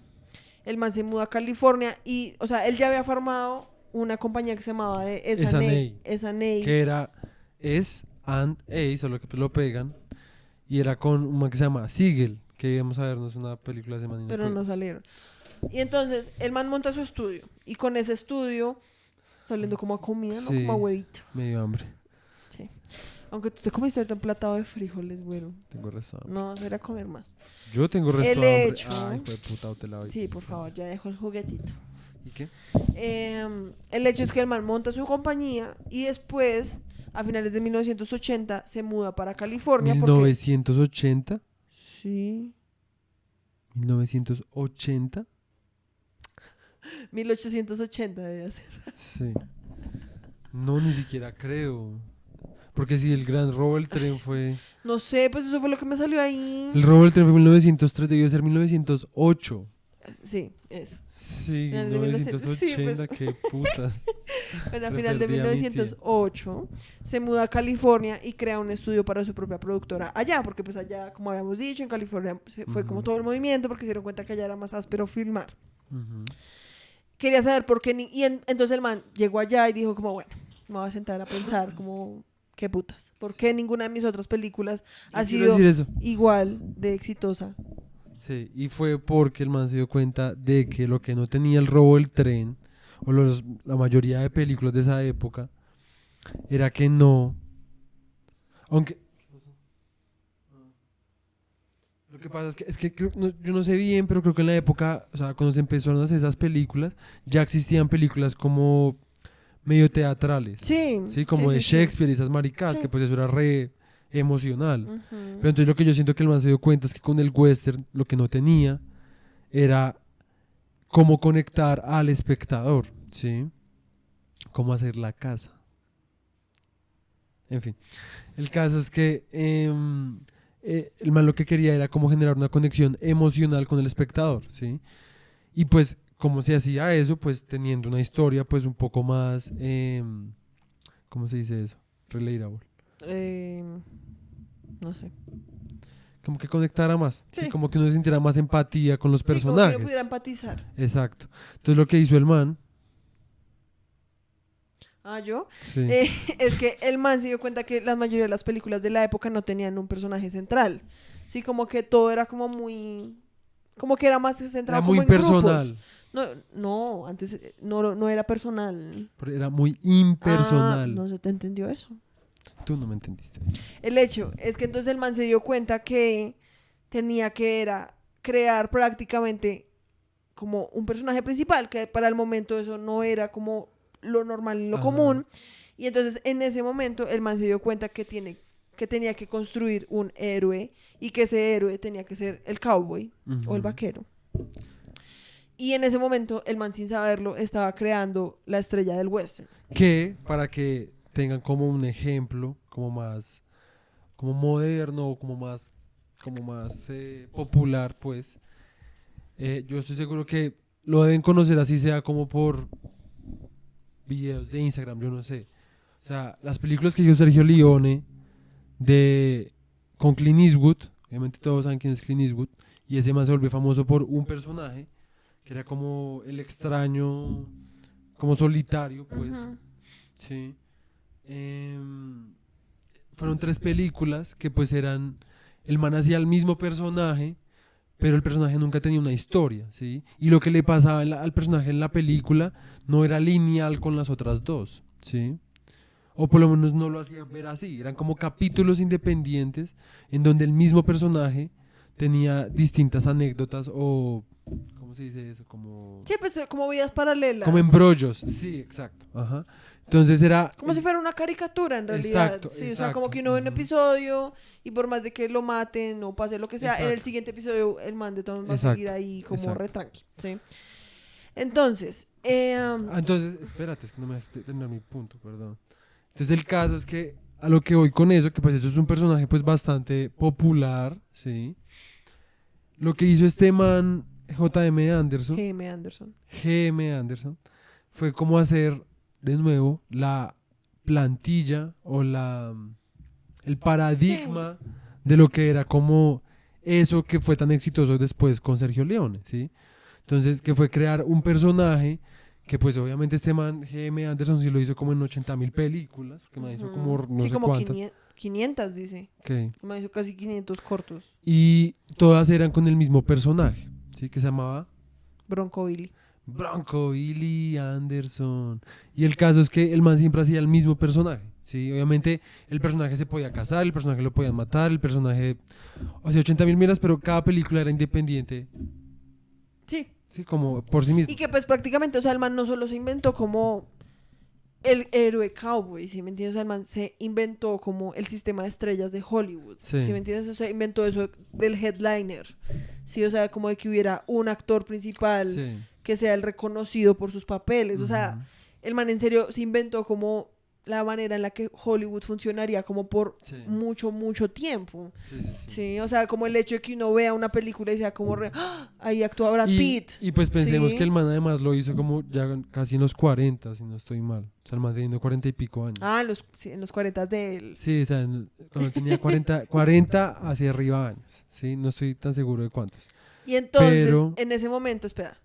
el man se muda a California y, o sea, él ya había formado una compañía que se llamaba de S&A. S&A. Que era S&A, solo que pues lo pegan. Y era con un man que se llama Siegel, que íbamos a vernos una película de semana. Pero no salieron. Y entonces el man monta su estudio y con ese estudio, saliendo como a comida, ¿no? Sí. Como a huevito. Me dio hambre. Sí. Aunque tú te comiste ahorita un platado de frijoles, güero. Tengo resto de hambre. No, era comer más. Yo tengo resto El de hambre. hecho- Ay, hijo de puta, te la doy. Sí, por favor, ya dejo el juguetito. ¿Y qué? El hecho es que el man monta su compañía y después, a finales de 1980, se muda para California. 1980. Sí. 1980. 1880 debe ser. Sí. No, ni siquiera creo. Porque si el gran robo del tren fue... No sé, pues eso fue lo que me salió ahí. El robo del tren fue 1903, debió ser 1908. Sí, eso. Sí, Finales de 1980, 1900, sí, qué putas. Bueno, a Me final de perdí a mi tía. 1908 se muda a California y crea un estudio para su propia productora allá, porque pues allá, como habíamos dicho, en California fue como Ujú. todo el movimiento porque se dieron cuenta que allá era más áspero filmar. Ujú. Quería saber por qué entonces el man llegó allá y dijo como, bueno, me voy a sentar a pensar como, qué putas, ¿por qué ninguna de mis otras películas ha Yo quiero sido decir eso. igual de exitosa? Sí, y fue porque el man se dio cuenta de que lo que no tenía el robo del tren, o la mayoría de películas de esa época, era que no. Aunque. Lo que pasa es que yo no sé bien, pero creo que en la época, o sea, cuando se empezaron a hacer esas películas, ya existían películas como medio teatrales. Sí. Sí, como sí, de sí, sí. Shakespeare y esas maricadas, Sí. que pues eso era re emocional. Ujú. Pero entonces lo que yo siento que el man se dio cuenta es que con el western lo que no tenía era cómo conectar al espectador, ¿sí? Cómo hacer la casa. En fin, el caso es que el man lo que quería era como generar una conexión emocional con el espectador, ¿sí? Y pues, ¿cómo se hacía eso? Pues teniendo una historia pues un poco más, ¿cómo se dice eso? Relatable. No sé. Como que conectara más, ¿sí? Sí. Como que uno sintiera más empatía con los Sí, como que personajes. uno pudiera empatizar. Exacto. Entonces lo que hizo el man, ¿Yo? sí, Es que el man se dio cuenta que la mayoría de las películas de la época no tenían un personaje central. Sí, como que todo era como muy... Como que era más centrado era muy como en grupos. personal, No, antes no era personal. pero era muy impersonal. No se te entendió eso. Tú no me entendiste. El hecho es que entonces el man se dio cuenta que tenía que era crear prácticamente como un personaje principal, que para el momento eso no era como lo normal y lo Ajá. común. Y entonces en ese momento el man se dio cuenta que tenía que construir un héroe y que ese héroe tenía que ser el cowboy o el Ujú. vaquero. Y en ese momento el man sin saberlo estaba creando la estrella del western. Que para que tengan como un ejemplo, como más, como moderno, como más popular, pues, yo estoy seguro que lo deben conocer así sea como por videos de Instagram, yo no sé. O sea, las películas que hizo Sergio Leone con Clint Eastwood, obviamente todos saben quién es Clint Eastwood, y ese man se volvió famoso por un personaje que era como el extraño, como solitario, pues. Ujú. Sí. Fueron 3 películas que pues eran, el man hacía el mismo personaje, pero el personaje nunca tenía una historia, ¿sí? Y lo que le pasaba al personaje en la película no era lineal con las otras 2, ¿sí? O por lo menos no lo hacía ver así, eran como capítulos independientes en donde el mismo personaje tenía distintas anécdotas o, ¿cómo se dice eso? Sí, pues como vidas paralelas. Como embrollos, sí, exacto, ajá. Entonces era... Como si fuera una caricatura en realidad. Exacto, Sí, o sea, como exacto. que uno ve un Ujú. episodio y por más de que lo maten o pase lo que sea, en el Exacto. siguiente episodio el man de todos va a Exacto, seguir ahí como exacto. re tranqui, ¿sí? Entonces, Entonces, espérate, es que no me dejaste terminar mi punto, perdón. Entonces el caso es que a lo que voy con eso, que pues eso es un personaje pues bastante popular, ¿sí? Lo que hizo este man, J.M. Anderson, G.M. Anderson. G.M. Anderson, fue como hacer de nuevo la plantilla o el paradigma de lo que era como eso que fue tan exitoso después con Sergio Leone, ¿sí? Entonces, que fue crear un personaje que pues obviamente este man, G.M. Anderson, sí lo hizo como en 80.000 películas, que me hizo como Ujú. no Sí, sé como cuántas. 500 dice. Ok. Me hizo casi 500 cortos. Y todas eran con el mismo personaje, ¿sí? Que se llamaba Bronco Billy. Bronco Billy Anderson. Y el caso es que el man siempre hacía el mismo personaje, ¿sí? Obviamente el personaje se podía casar, el personaje lo podían matar, el personaje... O sea, 80.000 miras, pero cada película era independiente, Sí. ¿sí? Como por sí mismo. Y que pues prácticamente, o sea, el man no solo se inventó como el héroe cowboy, ¿sí me entiendes? O sea, el man se inventó como el sistema de estrellas de Hollywood, Sí. ¿sí me entiendes? O sea, inventó eso del headliner, ¿sí? O sea, como de que hubiera un actor principal Sí. que sea el reconocido por sus papeles. O sea, Ujú. el man en serio se inventó como la manera en la que Hollywood funcionaría como por Sí. mucho, mucho tiempo. Sí, sí, sí. Sí, o sea, como el hecho de que uno vea una película y sea como ¡ah! Ahí actúa Brad Pitt. Y pues pensemos Sí. que el man además lo hizo como ya casi en los 40, si no estoy mal. O sea, el man teniendo 40 y pico años. Ah, sí, en los 40 de él. Sí, o sea, cuando tenía 40 hacia arriba años. Sí, no estoy tan seguro de cuántos. Y entonces, Pero- en ese momento, espera,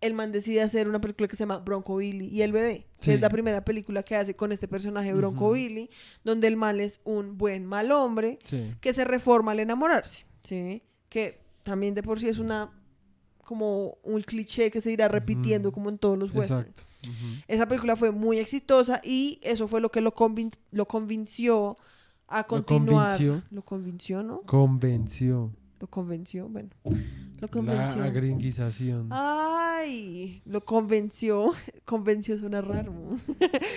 el man decide hacer una película que se llama Bronco Billy y el bebé, que Sí. es la primera película que hace con este personaje Bronco Ujú. Billy, donde el man es un buen mal hombre Sí. que se reforma al enamorarse, ¿sí? Que también de por sí es como un cliché que se irá repitiendo Ujú. como en todos los westerns. Exacto. Ujú. Esa película fue muy exitosa y eso fue lo que lo convenció a continuar. convenció. Lo convenció, ¿no? Convenció. Lo convenció, bueno. Lo La convenció. agringuización. Ay, lo convenció. Convenció suena raro.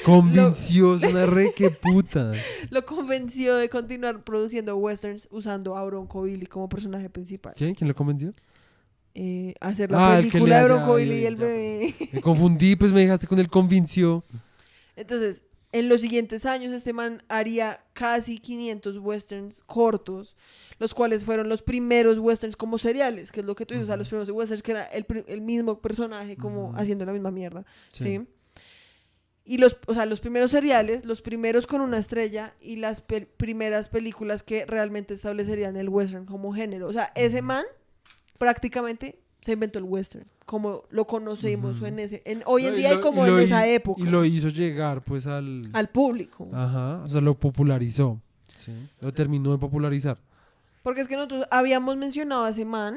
Convenció, es una re que puta. Lo convenció de continuar produciendo westerns usando a Bronco Billy como personaje principal. ¿Quién? ¿Quién lo convenció? Hacer la El que película le de haya- Bronco Billy y ya, el bebé. Me confundí, pues me dejaste con el convenció. Entonces, en los siguientes años, este man haría casi 500 westerns cortos, los cuales fueron los primeros westerns como seriales, que es lo que tú dices, o sea, los primeros westerns que era el mismo personaje como Ujú. haciendo la misma mierda, ¿sí? Sí. Y o sea, los primeros seriales, los primeros con una estrella y las primeras películas que realmente establecerían el western como género. O sea, ese man prácticamente se inventó el western, como lo conocemos Ujú. hoy en No, día y como en esa época. Y lo hizo llegar pues al Público. Ajá, o sea, lo popularizó. Sí. Lo terminó de popularizar. Porque es que nosotros habíamos mencionado a ese man,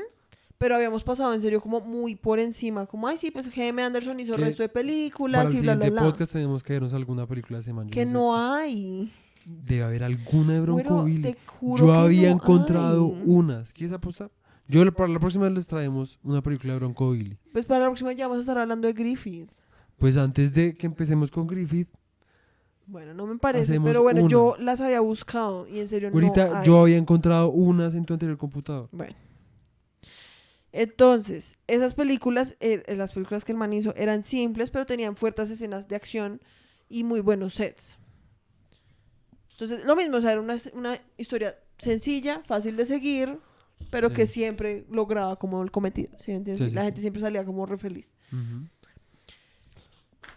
pero habíamos pasado en serio como muy por encima, como, ay, sí, pues G.M. Anderson hizo el Que resto de Para películas el y bla, bla, siguiente bla. podcast tenemos que vernos alguna película de ese man. Yo Que sé. no hay. Debe haber alguna de Bronco Güero, Billy. te juro Yo que había no encontrado hay. unas. ¿Quieres apostar? Para la próxima vez les traemos una película de Bronco Billy. Pues para la próxima ya vamos a estar hablando de Griffith. Pues antes de que empecemos con Griffith, Bueno, no me parece, Hacemos pero bueno, una. yo las había buscado y en serio no ahorita hay. yo había encontrado unas en tu anterior computador. Bueno. Entonces, esas películas, las películas que el man hizo, eran simples, pero tenían fuertes escenas de acción y muy buenos sets. Entonces, lo mismo, o sea, era una historia sencilla, fácil de seguir, pero Sí. que siempre lograba como el cometido, ¿sí me entiendes? Sí, La sí, gente sí. siempre salía como re feliz. Ujú.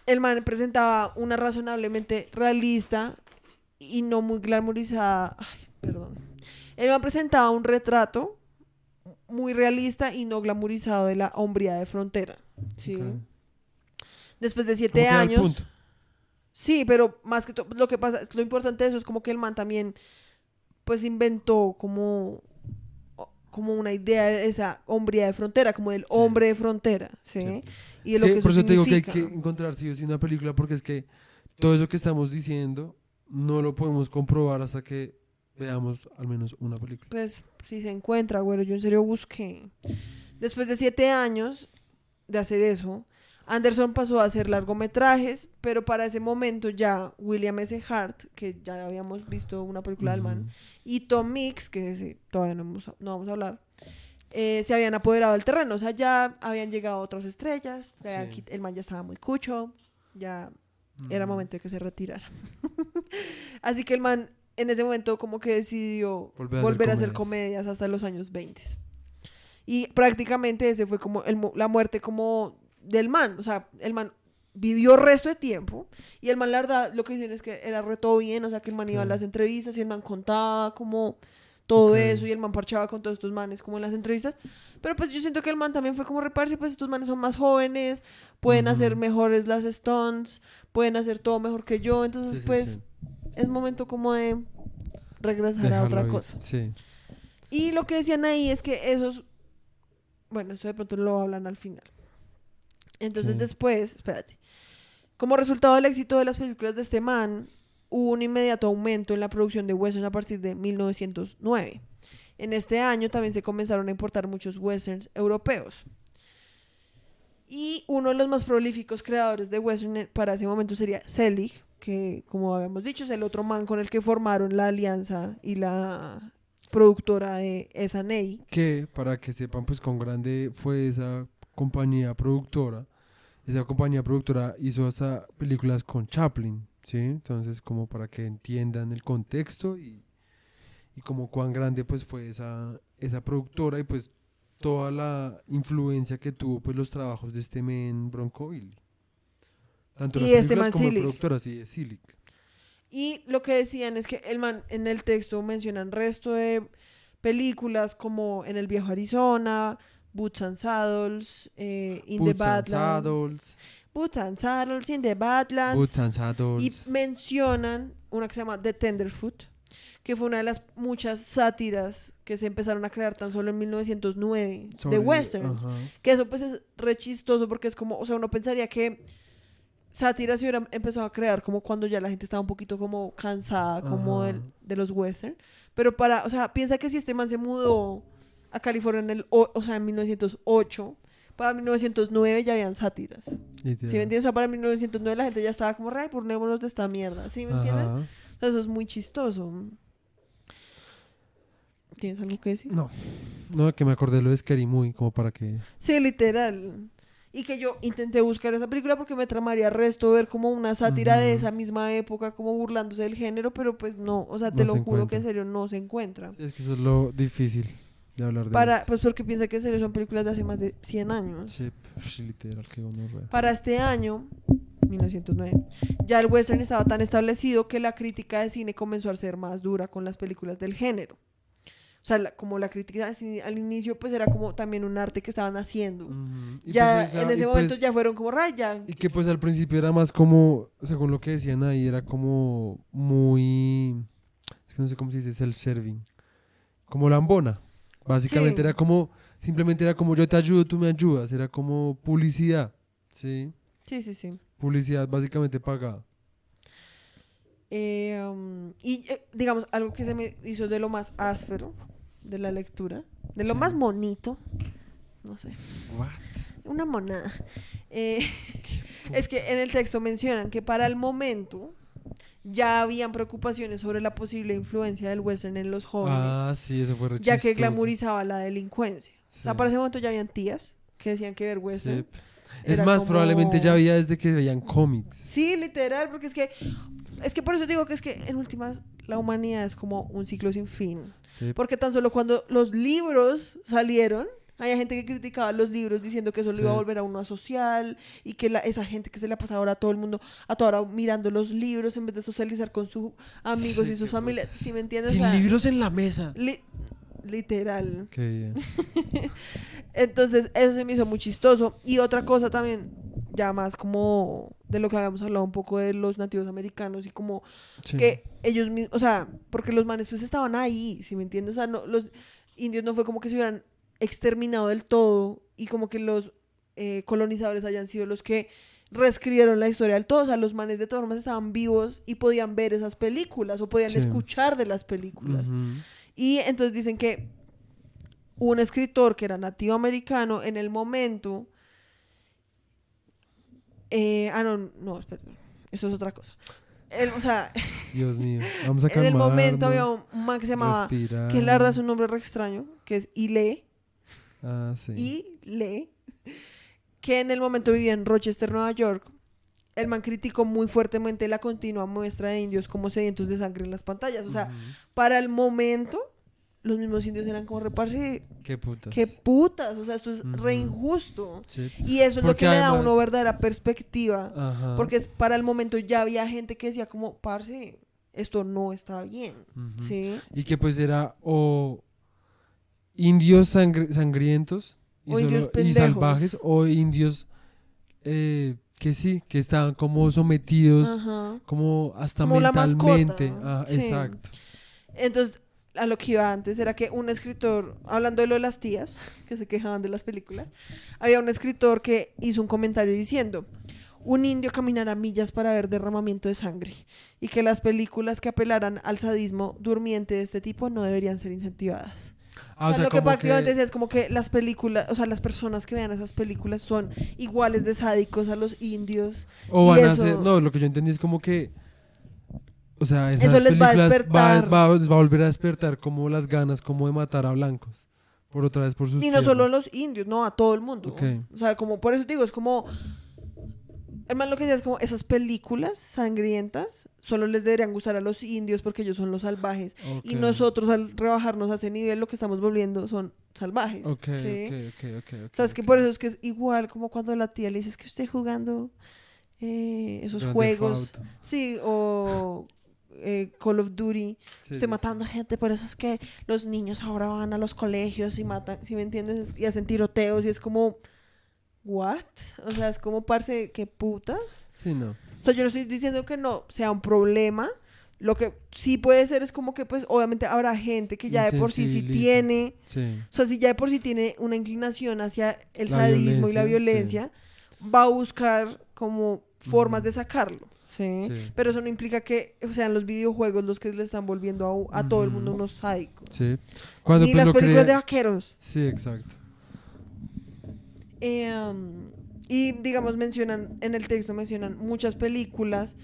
el man presentaba una razonablemente realista y no muy glamorizada. Ay, perdón. El man presentaba un retrato muy realista y no glamorizado de la hombría de frontera. ¿Sí? Ok. Después de ¿Cómo 7 queda el años. punto? Sí, pero más que todo, lo que pasa, lo importante de eso es como que el man también, pues inventó como una idea de esa hombría de frontera, como del hombre de frontera, ¿sí? Sí. Y de Es lo que que eso por eso te digo que hay significa. que encontrar sí o sí una película porque es que todo eso que estamos diciendo no lo podemos comprobar hasta que veamos al menos una película. Pues si se encuentra, güero, yo en serio busqué. Después de 7 años de hacer eso, Anderson pasó a hacer largometrajes, pero para ese momento ya William S. Hart, que ya habíamos visto una película del man, Ujú. y Tom Mix, que ese todavía no vamos a hablar, se habían apoderado del terreno. O sea, ya habían llegado otras estrellas, ya Sí. el man ya estaba muy cucho, ya era Ujú. momento de que se retirara. Así que el man en ese momento como que decidió volver a hacer comedias hasta los años 20. Y prácticamente ese fue como la muerte como del man. O sea, el man vivió el resto de tiempo y el man, la verdad, lo que dicen es que era re todo bien. O sea, que el man iba a Ok. las entrevistas y el man contaba como todo Ok. eso y el man parchaba con todos estos manes como en las entrevistas. Pero pues yo siento que el man también fue como reparse, pues estos manes son más jóvenes, pueden hacer Ujú. mejores las stunts, pueden hacer todo mejor que yo. Entonces Sí, sí, pues sí. es momento como de regresar a Dejarlo otra ir. cosa. Sí. Y lo que decían ahí es que esos, bueno, esto de pronto lo hablan al final. Entonces Ok. después, espérate, como resultado del éxito de las películas de este man, hubo un inmediato aumento en la producción de westerns a partir de 1909. En este año también se comenzaron a importar muchos westerns europeos. Y uno de los más prolíficos creadores de western para ese momento sería Selig, que como habíamos dicho es el otro man con el que formaron la alianza y la productora de S&A. Que para que sepan pues cuán grande fue esa compañía productora. Esa compañía productora hizo hasta películas con Chaplin, ¿sí? Entonces como para que entiendan el contexto y como cuán grande pues fue esa productora y pues toda la influencia que tuvo pues los trabajos de este men Broncoville. Tanto las Y este películas man como el Selig. productor así de Silic. Y lo que decían es que el man en el texto mencionan resto de películas como En el viejo Arizona, Boots and Saddles, In the Boots and Badlands, Saddles, Boots and Saddles, In the Boots Badlands. and Y Saddles. mencionan una que se llama The Tenderfoot, que fue una de las muchas sátiras que se empezaron a crear tan solo en 1909 de Sobre- westerns. ajá. Que eso pues es re chistoso porque es como, o sea, uno pensaría que sátiras se hubieran empezado a crear como cuando ya la gente estaba un poquito como cansada como Ajá. de los western. Pero o sea, piensa que si este man se mudó a California o sea, en 1908, para 1909 ya habían sátiras. ¿Sí me Literal. entiendes? O sea, para 1909 la gente ya estaba como, "Ray, burnémonos de esta mierda". ¿Sí me entiendes? Ajá. O sea, eso es muy chistoso. ¿Tienes algo que decir? No, no, que me acordé lo de Scary Movie, como para que... Sí, literal. Y que yo intenté buscar esa película porque me tramaría resto ver como una sátira de Ujú. esa misma época, como burlándose del género, pero pues no, o sea, No te se lo juro que encuentra. en serio no se encuentra. Es que eso es lo difícil de hablar de esto. Pues porque piensa que en serio son películas de hace más de 100 años. Sí, literal, que gonorrea. Para este año, 1909, ya el western estaba tan establecido que la crítica de cine comenzó a ser más dura con las películas del género. O sea, como la crítica de cine al inicio pues era como también un arte que estaban haciendo. Ujú. Y Ya pues esa- en ese y momento pues- ya fueron como raya. Y que pues al principio era más como, según lo que decían ahí, era como muy, es que no sé cómo se dice, self-serving, como lambona. Básicamente Sí. era como, simplemente era como yo te ayudo, tú me ayudas, era como publicidad, ¿sí? Sí, sí, sí. Publicidad básicamente pagada. Digamos, algo que se me hizo de lo más áspero de la lectura, de lo Sí. más bonito, no sé, What? una monada, es que en el texto mencionan que para el momento ya habían preocupaciones sobre la posible influencia del western en los jóvenes, Ah, sí, eso fue re ya que chistoso. glamorizaba la delincuencia. O sea, Sí. para ese momento ya habían tías que decían que ver western. Sí. Es era más, como- probablemente ya había desde que veían cómics. Sí, literal, porque es que por eso digo que es que en últimas la humanidad es como un ciclo sin fin. Sí. Porque tan solo cuando los libros salieron, Había gente que criticaba los libros diciendo que eso lo Sí. iba a volver a uno asocial y que esa gente que se la pasa ahora a todo el mundo, a toda hora mirando los libros en vez de socializar con sus amigos Sí, y sus qué familias. putas. ¿Sí me entiendes? Sin O sea, libros en la mesa. literal. Qué bien. Entonces, eso se me hizo muy chistoso. Y otra cosa también, ya más como de lo que habíamos hablado un poco de los nativos americanos y como Sí. que ellos mismos, o sea, porque los manes pues estaban ahí, ¿sí me entiendes? O sea, no, los indios no fue como que se hubieran exterminado del todo y como que los colonizadores hayan sido los que reescribieron la historia del todo. O sea, los manes de todas formas estaban vivos y podían ver esas películas o podían Sí. escuchar de las películas. Ujú. Y entonces dicen que un escritor que era nativo americano en el momento... no, perdón, eso es otra cosa. O sea, Dios mío. Vamos a en el momento había calmarnos, un man que se llamaba, respirar. que la verdad es un nombre re extraño, que es Ile, Ah, sí. que en el momento vivía en Rochester, Nueva York. El man criticó muy fuertemente la continua muestra de indios como sedientos de sangre en las pantallas. O sea, Ujú. para el momento, los mismos indios eran como reparse, Qué putas. qué putas, o sea, esto es re Ujú. injusto. Sí. Y eso es lo Porque que le da a además- uno verdadera perspectiva. Ajá. Porque para el momento ya había gente que decía como, parce, esto no está bien. Ujú. ¿Sí? Y que pues era o indios sangrientos y, O indios y pendejos. salvajes, o indios que sí, que estaban como sometidos, Ajá. como hasta Como la mentalmente. mascota. Ah, Sí. exacto. Entonces, a lo que iba antes era que un escritor, hablando de lo de las tías, que se quejaban de las películas, había un escritor que hizo un comentario diciendo: un indio caminará millas para ver derramamiento de sangre y que las películas que apelaran al sadismo durmiente de este tipo no deberían ser incentivadas. Ah, O sea, lo que como prácticamente decía es como que las películas, o sea, las personas que vean esas películas son iguales de sádicos a los indios. o y van a eso- hacer, no, lo que yo entendí es como que, o sea, esas Eso les va a películas despertar. les va a volver a despertar como las ganas como de matar a blancos, por otra vez por sus Y no solo a tierras. los indios, no, a todo el mundo. Ok. O sea, como por eso digo, es como... Además, lo que decía es como esas películas sangrientas solo les deberían gustar a los indios porque ellos son los salvajes. Y Ok. nosotros al rebajarnos a ese nivel lo que estamos volviendo son salvajes. Ok, ¿sí? ok. O sea, es que por eso es que es igual como cuando la tía le dice: es que usted jugando esos Grand Theft juegos, Auto. sí, o Call of Duty, Sí, usted sí, matando gente, por eso es que los niños ahora van a los colegios y matan, ¿sí me entiendes? Y hacen tiroteos y es como, ¿what? O sea, es como, parce, ¿qué putas? Sí, no. O sea, yo no estoy diciendo que no sea un problema. Lo que sí puede ser es como que, pues, obviamente habrá gente que ya de por sí Insensibiliza. tiene, Sí. o sea, si ya de por sí tiene una inclinación hacia el La sadismo y la violencia, violencia, va a buscar como formas Ujú. de sacarlo, ¿sí? Sí. Pero eso no implica que sean los videojuegos los que le están volviendo a todo el mundo Ujú. unos sádicos. Sí. Cuando Ni pues las lo películas de crea... vaqueros. Sí, exacto. Y digamos, en el texto mencionan muchas películas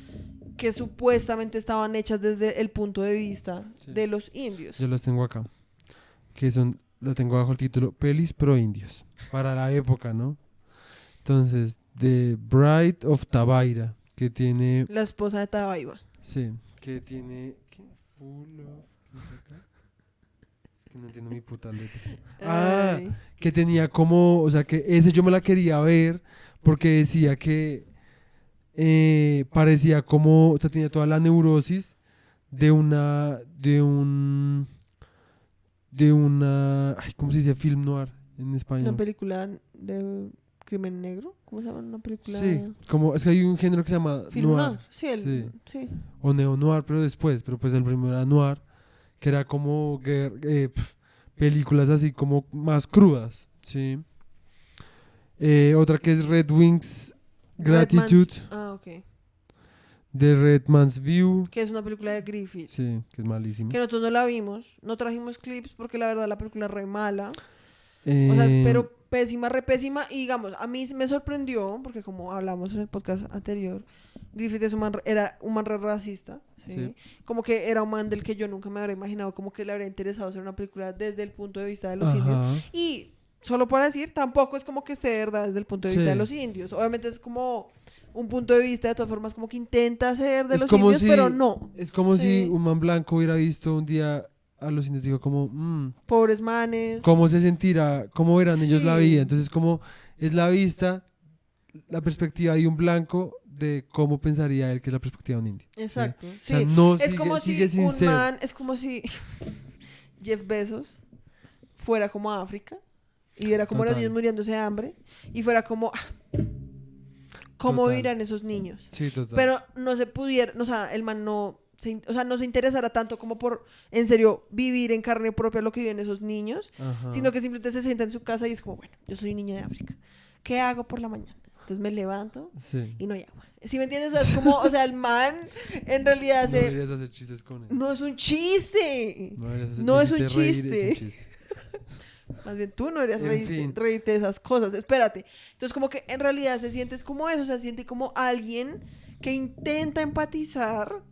que supuestamente estaban hechas desde el punto de vista Sí. de los indios. Yo las tengo acá. Que son, lo tengo bajo el título Pelis pro indios. Para la época, ¿no? Entonces, The Bride of Tabaira, que tiene... La esposa de Tabaiba. Sí, que tiene... ¿Qué? Full of... ¿qué es acá? Es que no entiendo mi puta letra. Ah, Ay. que tenía como... O sea, que ese yo me la quería ver porque decía que parecía como... O sea, tenía toda la neurosis de una... De una... Ay, ¿cómo se dice? Film noir en español. Una película de crimen negro. ¿Cómo se llama? Una película... Sí, como... Es que hay un género que se llama Film noir. noir. Sí, sí. O neo-noir, pero después. Pero pues el primero era noir, que era como películas así como más crudas, ¿sí? Otra que es Red Wings Gratitude, Ok. de Red Man's View, Que es una película de Griffith. sí, que es malísimo. Que nosotros no la vimos. No trajimos clips porque la verdad la película es re mala. O sea, pero pésima, re pésima. Y digamos, a mí me sorprendió, porque como hablamos en el podcast anterior, Griffith era un man re racista. ¿sí? Sí. Como que era un man del que yo nunca me habría imaginado, como que le habría interesado hacer una película desde el punto de vista de los indios. Ajá, Y solo para decir, tampoco es como que esté de verdad desde el punto de Sí. vista de los indios. Obviamente es como un punto de vista, de todas formas, como que intenta ser de Es los como indios, si- pero no. es como Sí. si un man blanco hubiera visto un día a los indios, digo como, Pobres manes. ¿cómo se sentirá, cómo verán ellos la Sí. vida? Entonces como es la vista, la perspectiva de un blanco de cómo pensaría él que es la perspectiva de un indio. Exacto. O Sí. sea, no Es sigue, como sigue si sin un ser. man, es como si Jeff Bezos fuera como a África y viera como los Total. niños muriéndose de hambre y fuera como, ¿cómo Total. vivirán esos niños? Sí, total. Pero no se pudiera, o sea, el man no no se interesará tanto como por, en serio, vivir en carne propia lo que viven esos niños, Ajá. sino que simplemente se sienta en su casa y es como, bueno, yo soy un niño de África. ¿Qué hago por la mañana? Entonces me levanto Sí. y no hay agua. ¿Sí me entiendes? O sea, es como, o sea, el man en realidad No deberías hacer chistes con él. no es un chiste. No deberías hacer- No es un hiciste reír, es un chiste. chiste. Más bien tú no deberías En fin. reírte de esas cosas. Espérate. Entonces como que en realidad se sientes como eso, o sea, se siente como alguien que intenta empatizar,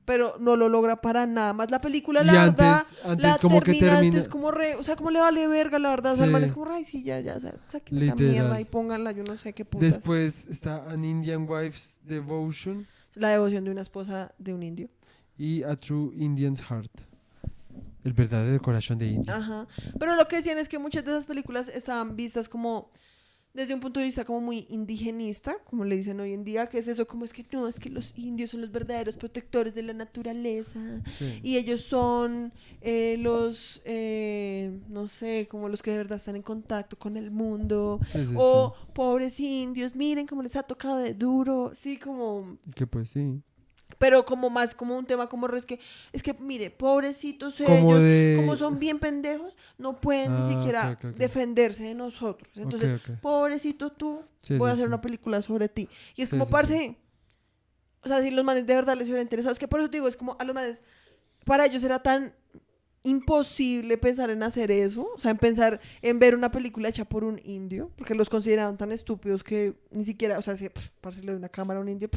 pero no lo logra para nada más. La película, Y la verdad, antes la como que termina termina. antes como o sea, como le vale verga, la verdad. O sea, el man Sí. es como, ay, sí, ya, o sea, saquen esa Literal. mierda y pónganla, yo no sé qué putas. Después está An Indian Wife's Devotion La devoción de una esposa de un indio. y A True Indian's Heart. El verdadero corazón de India. Ajá. Pero lo que decían es que muchas de esas películas estaban vistas como desde un punto de vista como muy indigenista, como le dicen hoy en día, que es eso, como es que no, es que los indios son los verdaderos protectores de la naturaleza Sí. y ellos son no sé, como los que de verdad están en contacto con el mundo. Sí, sí, O pobres indios, miren cómo les ha tocado de duro, sí, como... sí. Que pues sí. Pero como más como un tema como es que mire, pobrecitos Como ellos, de- como son bien pendejos, no pueden ni Ah, siquiera ok, ok. defenderse de nosotros. Entonces, Ok. pobrecito tú, Sí, voy a sí, hacer sí. una película sobre ti. Y es Sí, como, sí, parce, o sea, si los manes de verdad les hubiera interesado, es que por eso te digo, es como a los manes, para ellos era tan imposible pensar en hacer eso, o sea, en pensar en ver una película hecha por un indio, porque los consideraban tan estúpidos que ni siquiera, o sea, si parce le doy una cámara a un indio,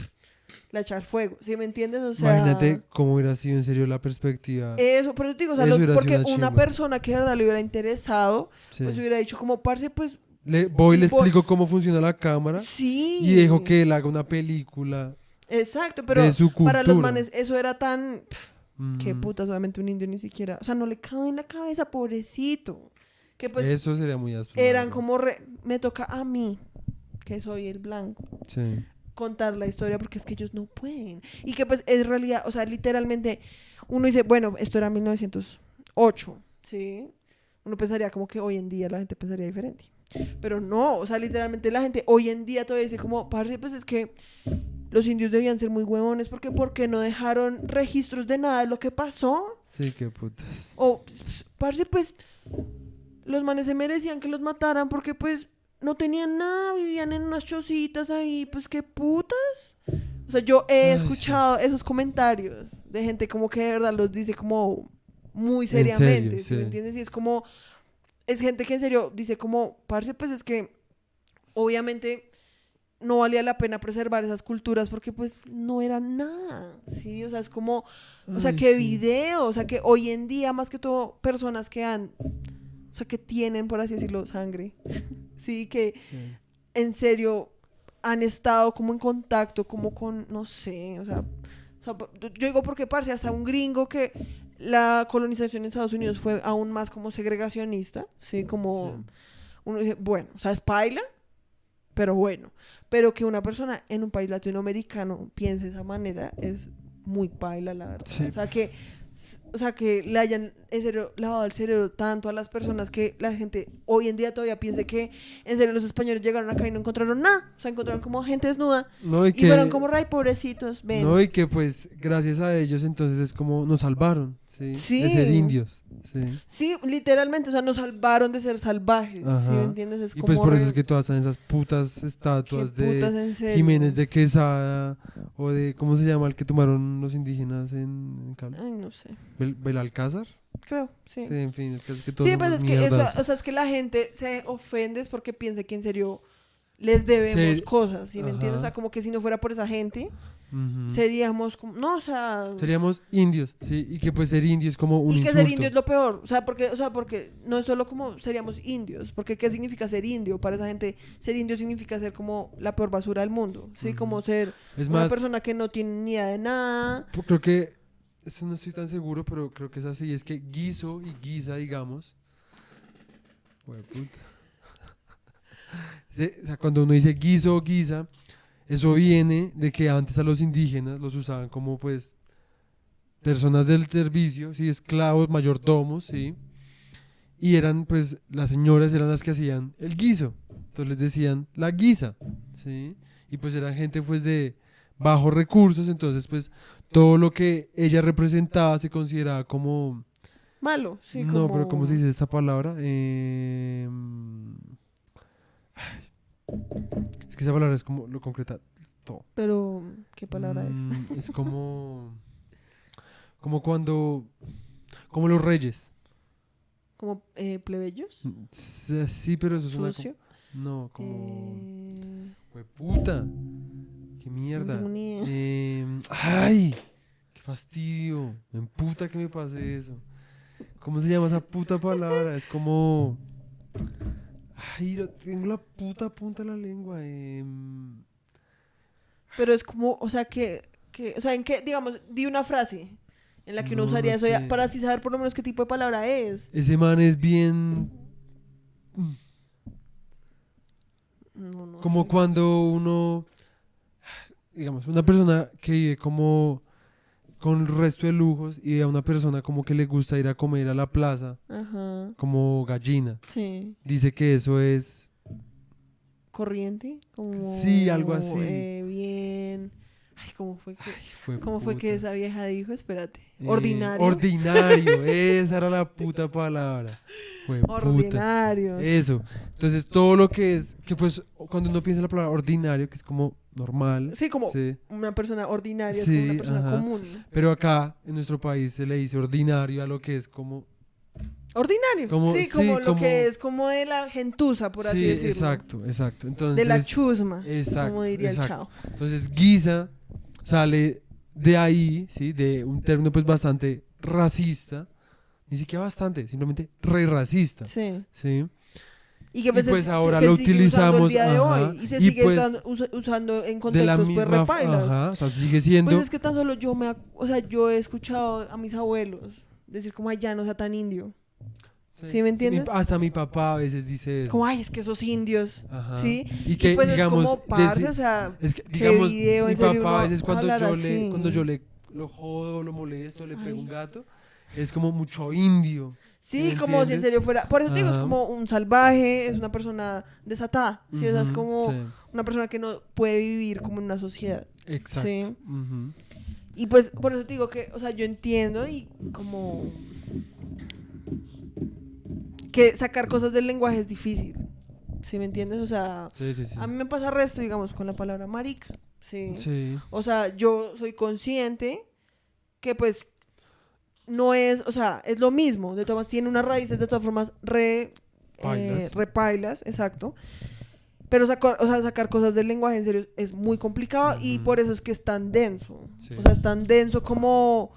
la echar fuego, ¿sí me entiendes? O sea, Imagínate cómo hubiera sido en serio la perspectiva. eso, por eso te digo, o sea, Eso hubiera porque sido una una chimba. persona que de verdad le hubiera interesado, Sí. pues hubiera dicho como, parce, pues, Voy y le voy- explico cómo funciona la cámara sí. y dejo que él haga una película Exacto, pero de su cultura. para los manes eso era tan... Qué Mm. putas, obviamente un indio ni siquiera... O sea, no le cabe en la cabeza, pobrecito. Que pues Eso sería muy áspero. la eran verdad. como... Me toca a mí, que soy el blanco, Sí. contar la historia porque es que ellos no pueden. Y que pues es realidad, o sea, literalmente uno dice, bueno, esto era 1908, ¿sí? Uno pensaría como que hoy en día la gente pensaría diferente. Pero no, o sea, literalmente la gente hoy en día todavía dice como, parce, pues es que los indios debían ser muy huevones porque no dejaron registros de nada de lo que pasó. Sí, qué putas. O, parce, pues los manes se merecían que los mataran porque pues no tenían nada, vivían en unas chocitas ahí, pues qué putas. O sea, yo he Ay, escuchado esos comentarios de gente como que de verdad los dice como muy seriamente, serio, ¿sí me sí. entiendes? Y es como, es gente que en serio dice como, parce, pues es que obviamente no valía la pena preservar esas culturas porque pues no eran nada, ¿sí? O sea, es como, o sea, Ay, que sí. video, o sea, que hoy en día más que todo personas que han, o sea, que tienen, por así decirlo, sangre, ¿sí? Que Sí. en serio han estado como en contacto, como con, no sé, o sea, yo digo porque, parce, hasta un gringo que la colonización en Estados Unidos fue aún más como segregacionista, ¿sí? Como, Sí. uno dice, bueno, o sea, es paila, pero bueno, pero que una persona en un país latinoamericano piense de esa manera es muy paila, la verdad. Sí. O sea, que le hayan en serio lavado el cerebro tanto a las personas que la gente hoy en día todavía piense que en serio los españoles llegaron acá y no encontraron nada. O sea, encontraron como gente desnuda No, y fueron como, ray, pobrecitos, ven. No, y que pues gracias a ellos entonces es como nos salvaron, ¿sí? Sí. De ser indios, sí. Sí, literalmente, o sea, nos salvaron de ser salvajes, ¿sí Ajá. me entiendes? Es Y como pues por eso re- es que todas están esas putas estatuas qué putas, de en serio. Jiménez de Quesada o de, ¿cómo se llama el que tomaron los indígenas en Cali? Ay, no sé, Belalcázar. creo, sí. Sí, en fin, es que todos Sí, pues somos es que eso, mierdas. o sea, es que la gente se ofende es porque piensa que en serio les debemos Ser- cosas, ¿sí me entiendes? O Ajá. sea, como que si no fuera por esa gente, Ujú. seríamos como, no, o sea, Seríamos indios, sí, y que pues ser indio es como un y que insulto. ser indio es lo peor, o sea, porque no es solo como seríamos indios, porque ¿qué significa ser indio? Para esa gente, ser indio significa ser como la peor basura del mundo, ¿sí? Ujú. Como ser Es una más, persona que no tiene ni idea de nada. creo que eso no estoy tan seguro, pero creo que es así. Es que guiso y guisa, digamos. Hueputa. O sea, cuando uno dice guiso o guisa, eso viene de que antes a los indígenas los usaban como pues personas del servicio, ¿sí? Esclavos, mayordomos, ¿sí? Y eran pues las señoras eran las que hacían el guiso. Entonces les decían la guisa, ¿sí? Y pues eran gente pues de bajos recursos, entonces pues todo lo que ella representaba se consideraba como... Malo, sí, no, como... pero ¿cómo se dice esta palabra? Es que esa palabra es como lo concreta todo. Pero, ¿qué palabra es? Es como... Como cuando... Como los reyes. ¿Como plebeyos? Sí, pero eso es una... ¿Sucio? No, como... Eh, ¡Hueputa! ¡Qué no mierda! tengo ni idea. ¡Ay! ¡Qué fastidio! Me emputa que me pase eso. ¿Cómo se llama esa puta palabra? Es como... Ay, tengo la puta punta de la lengua. Pero es como, o sea, o sea, en qué, digamos, di una frase en la que uno No, usaría no eso ya, sé. para así saber por lo menos qué tipo de palabra es. Ese man es bien... No Como sé. cuando uno... Digamos, una persona que vive como... Con el resto de lujos y a una persona como que le gusta ir a comer a la plaza Ajá, como gallina. sí. Dice que eso es... Corriente, como... Sí, algo así. Bien... Ay, Fue ¿cómo fue que puta. esa vieja dijo? Espérate. Ordinario. Ordinario, esa era la puta palabra. Fue puta. Ordinarios. Eso. Entonces todo lo que es, que pues cuando uno piensa en la palabra ordinario, que es como normal. Sí, como sí. una persona ordinaria, es Sí, como una persona ajá. común. Pero acá en nuestro país se le dice ordinario a lo que es como... Ordinario, Como- sí, sí, como lo como- que es como de la gentuza, por así sí, decirlo. exacto. Entonces, De la chusma, exacto, como diría el exacto. chavo. Entonces guisa sale de ahí, ¿sí? De un término pues bastante racista. Ni siquiera bastante, simplemente re racista. Sí. ¿Sí? Y que pues, pues ahora se lo sigue usando utilizamos, el día de ajá, hoy. Y se y sigue pues usando en de la contextos pues misma... repailas. Ajá, o sea, sigue siendo... Pues es que tan solo o sea, yo he escuchado a mis abuelos decir como, ay, ya no sea tan indio. ¿Sí me entiendes? hasta mi papá a veces dice eso. Como, ay, es que esos indios, Ajá. ¿sí? Y que, pues digamos... es como, parce, o sea, es que, qué digamos, video, mi en serio, papá uno a veces cuando hablar cuando así. yo le lo jodo, lo molesto, le pego Ay. un gato, es como mucho indio. Sí, ¿me como si en entiendes? serio fuera... Por eso te digo, es Ajá. como un salvaje, es una persona desatada, ¿sí? O sea, es Ujú, como sí, una persona que no puede vivir como en una sociedad. exacto. Sí. Ujú. Y pues, por eso te digo que, o sea, yo entiendo y como... que sacar cosas del lenguaje es difícil, ¿sí me entiendes? O sea, Sí. a mí me pasa resto, digamos, con la palabra marica, ¿sí? Sí. O sea, yo soy consciente que pues no es, o sea, es lo mismo, de todas formas tiene unas raíces de todas formas Pailas. repailas, exacto. Pero sacar cosas del lenguaje en serio es muy complicado y Ujú. por eso es que es tan denso. Sí. O sea, es tan denso como...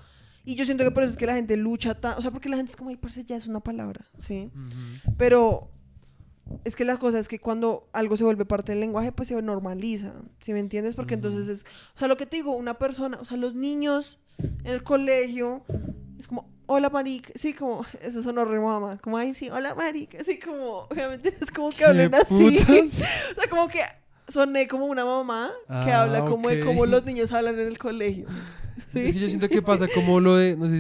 Y yo siento que por eso es que la gente lucha tan... O sea, porque la gente es como, ay, parce, ya es una palabra, ¿sí? Ujú. Pero es que la cosa es que cuando algo se vuelve parte del lenguaje, pues se normaliza, ¿sí me entiendes? Porque Ujú. entonces es... O sea, lo que te digo, una persona... O sea, los niños en el colegio es como, hola, marica. Sí, como... Eso sonó re mamá. Como, ay, sí, hola, marica. Así como... Obviamente es como que hablen así. putas? O sea, como que soné como una mamá que Ah, habla como de ok. cómo los niños hablan en el colegio. Es que yo siento que pasa como lo de, no sé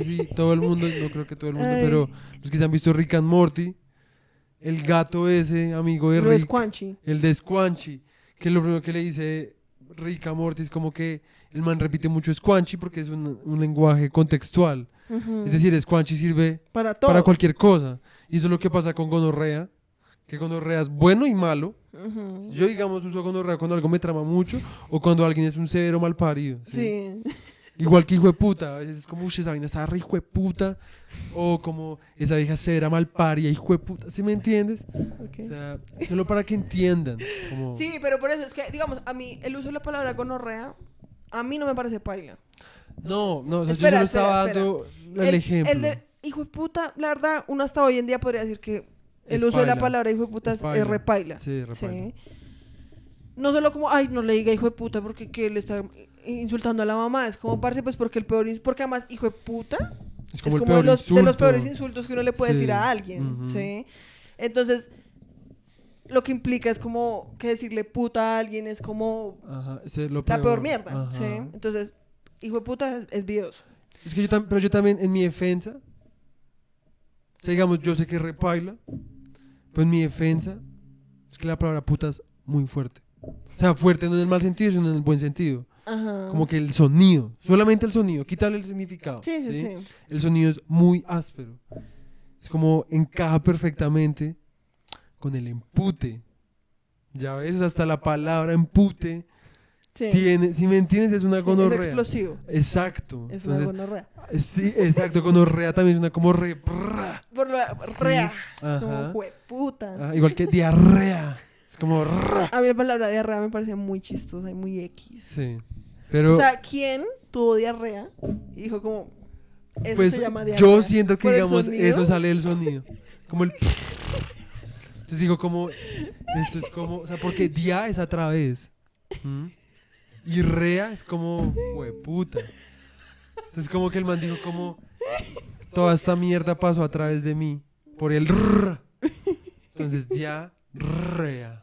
si todo el mundo, no creo que todo el mundo, Ay. pero los que se han visto Rick and Morty, el gato ese, amigo de Lo es Rick, Squanchy. el de Squanchy, que lo primero que le dice Rick a Morty es como que el man repite mucho Squanchy porque es un lenguaje contextual. Ujú. Es decir, Squanchy sirve para todo. para cualquier cosa. Y eso es lo que pasa con gonorrea, que gonorrea es bueno y malo. Ujú. Yo, digamos, uso gonorrea cuando algo me trama mucho o cuando alguien es un severo malparido. Sí. Igual que hijo de puta, a veces es como, uy, esa vaina está re hijo de puta, o como esa vieja severa malparia, hijo de puta, ¿sí me entiendes? Ok. O sea, solo para que entiendan. Como... Sí, pero por eso es que, digamos, a mí el uso de la palabra gonorrea, a mí no me parece paila. No, o sea, Espera, yo solo estaba espera. dando el ejemplo. El de hijo de puta, la verdad, uno hasta hoy en día podría decir que el Es uso de la paila. palabra hijo de puta Es es paila. repaila. Sí, repaila. No solo como, ay, no le diga hijo de puta porque que le está insultando a la mamá. Es como, parce, pues porque porque además, hijo de puta, Es como, es el como peor de los insulto. peores insultos que uno le puede Sí. decir a alguien, Ujú. ¿sí? Entonces, lo que implica es como que decirle puta a alguien es como Ajá, ese es lo la peor peor. mierda, Ajá. ¿sí? Entonces, hijo de puta es videoso. Es que pero yo también, en mi defensa, o sea, digamos, yo sé que repaila, pero en mi defensa, es que la palabra puta es muy fuerte. O sea, fuerte no en el mal sentido, sino en el buen sentido. Ajá. Como que el sonido, solamente el sonido, quítale el significado. Sí, sí, sí. El sonido es muy áspero. Es como encaja perfectamente con el empute. Ya ves, hasta la palabra empute Sí. tiene, si me entiendes, es una Sí, es gonorrea. explosivo. Exacto. Es una Entonces, gonorrea. sí, exacto, gonorrea también es una como re. Por la Sí, rea. Es ajá. como jueputa. Igual que diarrea. Es como A mí la palabra diarrea me parece muy chistosa y muy X. Sí. Pero O sea, ¿quién tuvo diarrea? Y dijo como, eso pues, se llama diarrea. yo siento que ¿Por el digamos sonido? eso sale del sonido. Como el entonces digo como esto es como, o sea, porque dia es a través. ¿Mm? Y rea es como hueputa. Entonces como que el man dijo como toda esta mierda pasó a través de mí por el rrr. Entonces diarrea.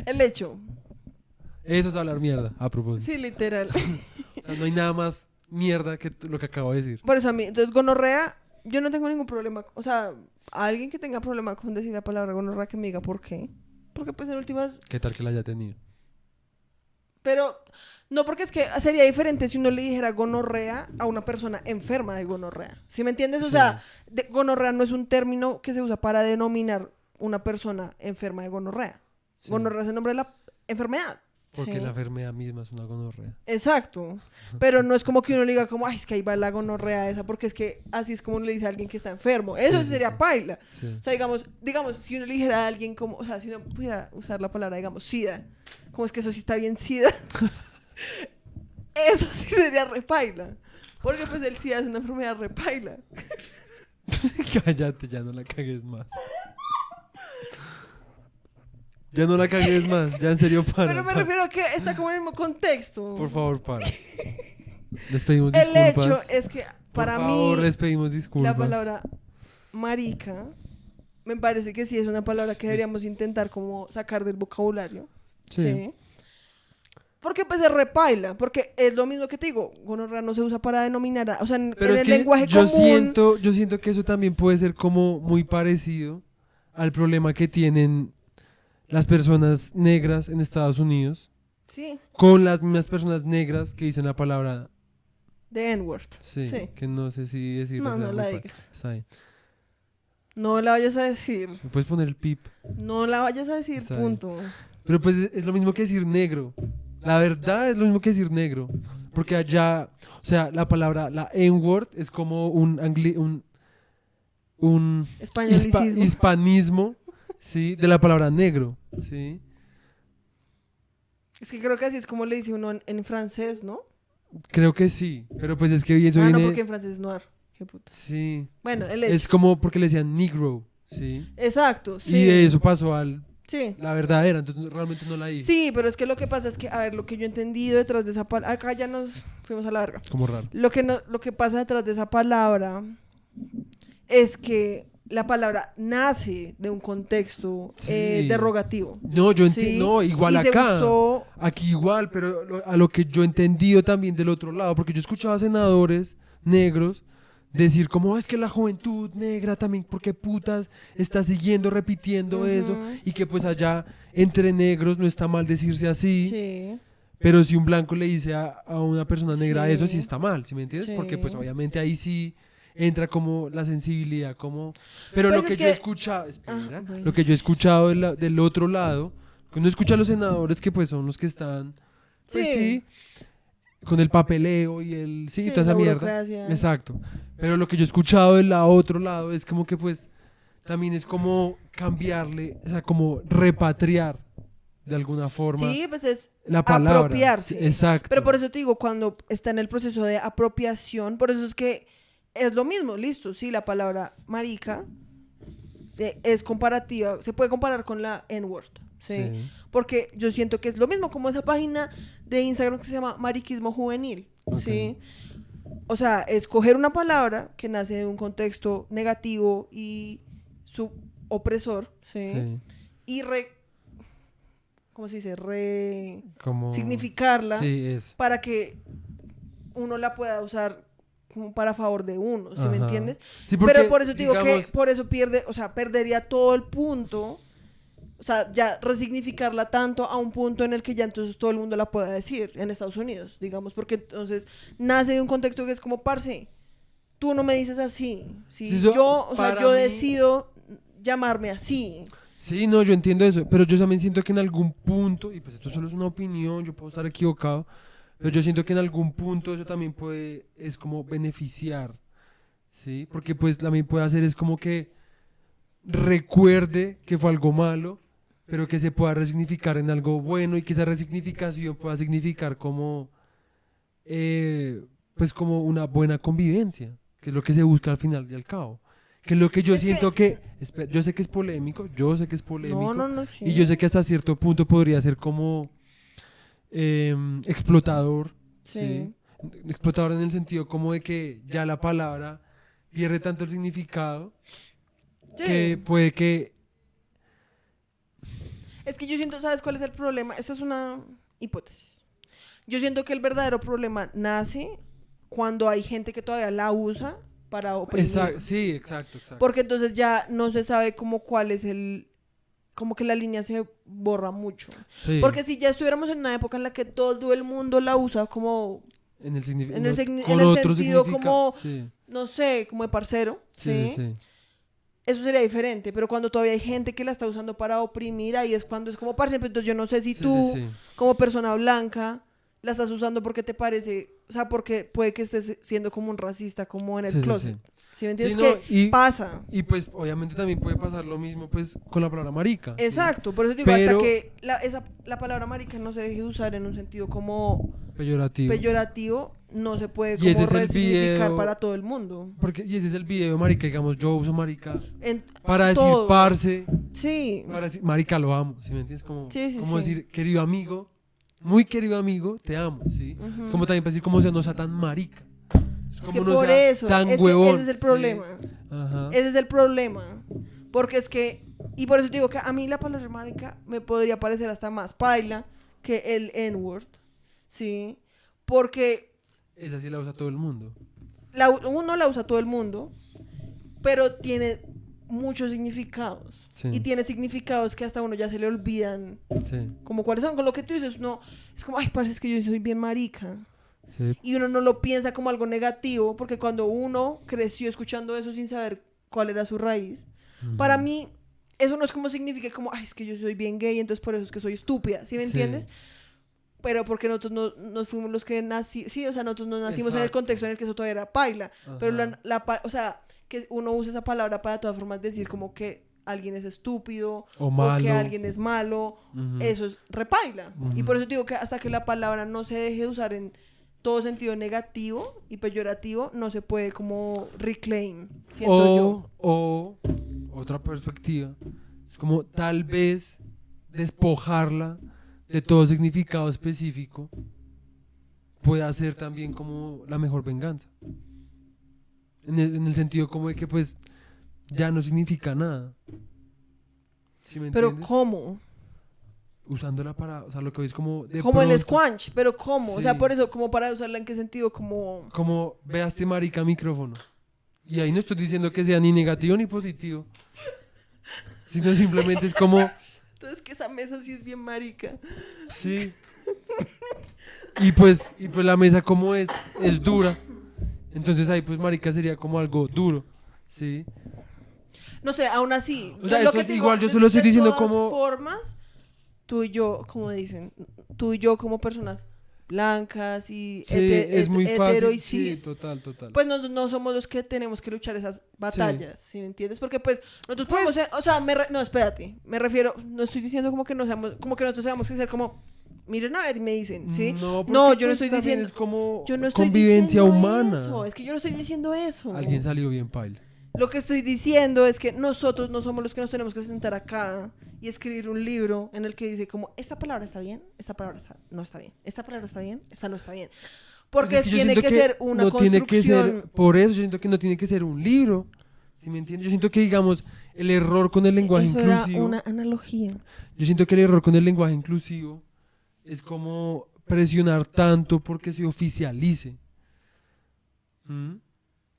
El hecho. Eso es hablar mierda, a propósito. Sí, literal. O sea, no hay nada más mierda que lo que acabo de decir. Por eso a mí, entonces gonorrea, yo no tengo ningún problema. O sea, a alguien que tenga problema con decir la palabra gonorrea que me diga por qué. Porque pues en últimas... ¿Qué tal que la haya tenido? Pero no, porque es que sería diferente si uno le dijera gonorrea a una persona enferma de gonorrea. ¿Sí me entiendes? O Sí. sea, gonorrea no es un término que se usa para denominar una persona enferma de gonorrea. Sí. Gonorrea es el nombre de la enfermedad. Porque ¿sí? la enfermedad misma es una gonorrea. Exacto. Pero no es como que uno le diga como, ay, es que ahí va la gonorrea esa, porque es que así es como uno le dice a alguien que está enfermo. Eso Sí, sí, sería sí. paila. Sí. O sea, digamos, si uno le dijera a alguien como, o sea, si uno pudiera usar la palabra, digamos, sida, como es que eso sí está bien sida, eso sí sería repaila. Porque pues el sida es una enfermedad repaila. Cállate, ya no la cagues más. Ya no la cagues más, ya en serio para. Pero me refiero a que está como en el mismo contexto. Por favor, para. Les pedimos El disculpas. hecho es que para Por favor, mí les pedimos disculpas. la palabra marica me parece que sí es una palabra que deberíamos intentar como sacar del vocabulario. Sí. Sí. Porque pues se repaila, porque es lo mismo que te digo, gonorrea no se usa para denominar, o sea, Pero en es el que lenguaje yo común. siento que eso también puede ser como muy parecido al problema que tienen las personas negras en Estados Unidos Sí, con las mismas personas negras que dicen la palabra de N-word. sí, Sí. que no sé si decirlo. No, o sea, no muy la fácil. digas. Está bien. No la vayas a decir. ¿Me puedes poner el pip? No la vayas a decir, Está bien. punto. Pero pues es lo mismo que decir negro. La verdad es lo mismo que decir negro. Porque allá, o sea, la palabra, la N-word es como un Españolicismo. hispanismo, ¿sí? De la palabra negro, ¿sí? Es que creo que así es como le dice uno en francés, ¿no? Creo que sí. Pero pues es que eso Ah, viene... no, porque en francés es noir. Qué puta. Sí. Bueno, el hecho. Es como porque le decían negro, ¿sí? Exacto, sí. Y de eso pasó al... Sí. La verdadera, entonces realmente no la dije. Sí, pero es que lo que pasa es que, a ver, lo que yo he entendido detrás de esa palabra, acá ya nos fuimos a la verga. Como raro. Lo que pasa detrás de esa palabra es que la palabra nace de un contexto Sí. derogativo. No, yo ¿sí? entiendo, no, igual Y se acá. usó- Aquí igual, pero a lo que yo he entendido también del otro lado, porque yo escuchaba senadores negros decir como es que la juventud negra también, porque putas está siguiendo repitiendo Ujú. eso, y que pues allá entre negros no está mal decirse así, Sí. pero si un blanco le dice a una persona negra Sí. eso sí está mal, ¿sí me entiendes? Sí. Porque pues obviamente ahí sí entra como la sensibilidad, como... Pero Pues lo es que que- yo he escuchado, espera, Ah, bueno. lo que yo he escuchado del otro lado, cuando escucha a los senadores que pues son los que están, pues Sí. sí, con el papeleo y el, sí, Sí, toda esa la mierda. burocracia. Exacto. Pero lo que yo he escuchado del otro lado es como que pues también es como cambiarle, o sea, como repatriar de alguna forma Sí, pues es la palabra. apropiarse. Sí, exacto. Pero por eso te digo, cuando está en el proceso de apropiación, por eso es que es lo mismo, listo. Sí, la palabra marica es comparativa, se puede comparar con la N-word, ¿sí? Sí. Porque yo siento que es lo mismo como esa página de Instagram que se llama Mariquismo Juvenil, ¿sí? O sea, escoger una palabra que nace de un contexto negativo y su opresor, ¿sí? Sí. Y ¿cómo se dice? Como... Significarla Sí, eso. para que uno la pueda usar como para favor de uno, ¿sí me Ajá. entiendes? Sí, porque, Pero por eso te digo digamos, que por eso pierde, o sea, perdería todo el punto, o sea, ya resignificarla tanto a un punto en el que ya entonces todo el mundo la pueda decir en Estados Unidos, digamos, porque entonces nace de un contexto que es como, parce, tú no me dices así, ¿sí? Sí, eso, Yo, o sea, para yo mí- decido llamarme así. Sí, no, yo entiendo eso, pero yo también siento que en algún punto, y pues esto solo es una opinión, yo puedo estar equivocado, pero yo siento que en algún punto eso también puede, es como beneficiar, ¿sí? Porque pues también puede hacer es como que recuerde que fue algo malo, pero que se pueda resignificar en algo bueno y que esa resignificación pueda significar como, pues como una buena convivencia, que es lo que se busca al final y al cabo. Que es lo que yo Es que- siento que, yo sé que es polémico, yo sé que es polémico, No, sí. y yo sé que hasta cierto punto podría ser como explotador, Sí. ¿sí? Explotador en el sentido como de que ya la palabra pierde tanto el significado Sí. que puede que... Es que yo siento, ¿sabes cuál es el problema? Esta es una hipótesis. Yo siento que el verdadero problema nace cuando hay gente que todavía la usa para oprimir. Sí, exacto. Porque entonces ya no se sabe como cuál es como que la línea se borra mucho. Sí, Porque si ya estuviéramos en una época en la que todo el mundo la usa como, en el, en el con en el otro sentido significa- como, Sí, no sé, como de parcero, sí, ¿sí? sí, sí. Eso sería diferente, pero cuando todavía hay gente que la está usando para oprimir, ahí es cuando es como parce, pero entonces yo no sé si Sí, tú, sí, sí. como persona blanca, la estás usando porque te parece, o sea, porque puede que estés siendo como un racista, como en el Sí, sí, closet. sí. ¿Sí me entiendes? Sí, no, Que pasa. Y pues obviamente también puede pasar lo mismo pues con la palabra marica. ¿sí? Exacto, por eso digo, Pero- hasta que la palabra marica no se deje usar en un sentido como Peyorativo. peyorativo, no se puede Y como ese es el resignificar video- para todo el mundo. Porque, y ese es el video, marica, digamos, yo uso marica En para decir todo. parce, Sí, para decir, marica, lo amo, ¿sí me entiendes? Como, Sí, sí, como sí. decir, querido amigo, muy querido amigo, te amo, ¿sí? Ujú. Como también para decir, como sea, no sea tan marica. es que Como no por sea eso, tan es que huevón. ese es el ¿sí? problema. Ajá. Ese es el problema. Porque es que, y por eso digo que a mí la palabra marica me podría parecer hasta más paila que el N-word, ¿sí? Porque Esa sí la usa todo el mundo. uno la usa todo el mundo, pero tiene muchos significados. Sí. Y tiene significados que hasta a uno ya se le olvidan. Sí, Como cuáles son, con lo que tú dices, no, es como, ay, parece es que yo soy bien marica. sí. Y uno no lo piensa como algo negativo, porque cuando uno creció escuchando eso sin saber cuál era su raíz, para mí eso no es como significa como, ay, es que yo soy bien gay, entonces por eso es que soy estúpida, ¿sí me Sí. entiendes? Pero porque nosotros no, nos fuimos los que nacimos, sí, o sea, nosotros no nacimos en el Exacto. contexto en el que eso todavía era paila, pero Ajá. o sea, que uno usa esa palabra para de todas formas decir como que alguien es estúpido O o que malo. alguien es malo, Ujú. eso es repaila. Y Ujú. por eso digo que hasta que la palabra no se deje de usar en todo sentido negativo y peyorativo, no se puede como reclaim, siento yo. O otra perspectiva, es como tal vez despojarla de todo significado específico pueda ser también como la mejor venganza. En el sentido como de que pues ya no significa nada. ¿Sí me Pero entiendes? ¿cómo? Usándola para, o sea, lo que veis como de Como el pronto, squanch, pero ¿cómo? O sea, Sí. por eso, como para usarla en qué sentido, como... como veas este marica micrófono. Y ahí no estoy diciendo que sea ni negativo ni positivo. Sino simplemente es como, Entonces que esa mesa sí es bien marica. sí. Y pues la mesa como es dura. Entonces ahí pues marica sería como algo duro. Sí. No sé, aún así. O sea, lo esto que te igual yo de- solo estoy de diciendo todas como- formas, tú y yo, como dicen, tú y yo como personas blancas y Sí, es muy hetero fácil. y Sí, cis, total. pues no somos los que tenemos que luchar esas batallas, ¿sí me entiendes? Porque pues nosotros Pues- podemos ser, o sea, no, espérate, me refiero, no estoy diciendo como que no seamos, como que nosotros seamos que ser como, miren a ver y me dicen, ¿sí? No, porque, yo no pues, estoy también diciendo, es como yo no estoy convivencia diciendo humana. eso, es que yo no estoy diciendo eso. Alguien salió bien paila. Lo que estoy diciendo es que nosotros no somos los que nos tenemos que sentar acá y escribir un libro en el que dice como, esta palabra está bien, esta palabra no está bien, esta palabra está bien, esta no está bien. Porque Pues es que yo tiene siento que ser una no tiene que ser, construcción. por eso yo siento que no tiene que ser un libro. ¿Sí me entiendes? Yo siento que, digamos, el error con el lenguaje Eso era inclusivo. una analogía. Yo siento que el error con el lenguaje inclusivo es como presionar tanto porque se oficialice. ¿Mm?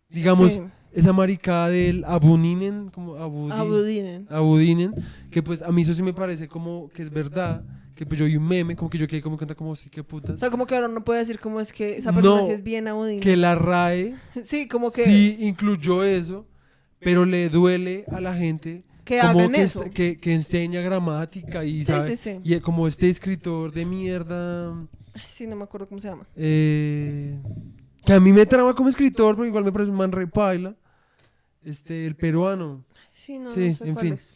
Digamos, Sí. esa maricada del abuninen, como Abudinen. abudinen, que pues a mí eso sí me parece como que es verdad, que pues yo vi un meme, como que yo quedé como cuenta como sí, qué O putas. sea, como que ahora no puede decir cómo es que esa persona No, sí es bien abudina. que la RAE Sí, como que, sí incluyó eso, pero le duele a la gente que como hagan que, eso. que enseña gramática y Sí, sabe, sí, sí. y como este escritor de mierda, Ay, sí, no me acuerdo cómo se llama. que a mí me trama como escritor, pero igual me parece un man re paila, el peruano, Sí, no, sí, no sé en cuál fin. es.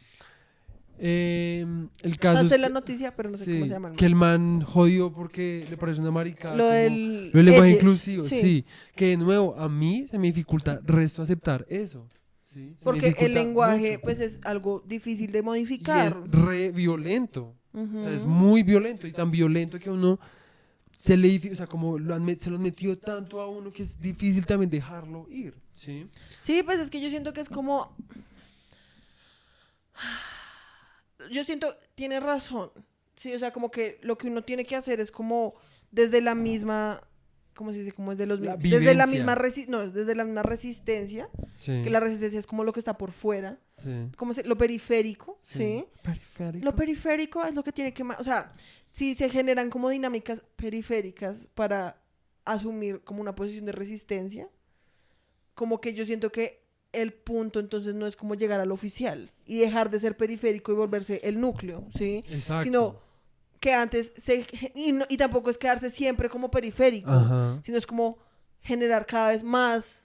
El O sea, caso sé es la que, noticia, pero no sé sí, cómo se llama el que el man. man jodió porque le parece una maricada Lo como del lo del lenguaje edges, inclusivo, sí. sí, que de nuevo a mí se me dificulta resto aceptar eso, sí, se me Porque el dificulta lenguaje, mucho. pues, es algo difícil de Y es modificar. re violento, o sea, es Ujú. muy violento y tan violento que a uno se le o sea, como se lo han metido tanto a uno que es difícil también dejarlo ir, ¿sí? Sí, pues es que yo siento que es como... Yo siento, tiene razón. Sí, o sea, como que lo que uno tiene que hacer es como desde la misma... ¿Cómo se dice? Como desde los La desde la vivencia. misma no, desde la misma resistencia, Sí, que la resistencia es como lo que está por fuera, sí, como lo periférico, sí. ¿sí? Periférico. Lo periférico es lo que tiene que... O sea, si se generan como dinámicas periféricas para asumir como una posición de resistencia, como que yo siento que el punto entonces no es como llegar al oficial y dejar de ser periférico y volverse el núcleo, ¿sí? Exacto. Sino que antes y tampoco es quedarse siempre como periférico, Ajá. sino es como generar cada vez más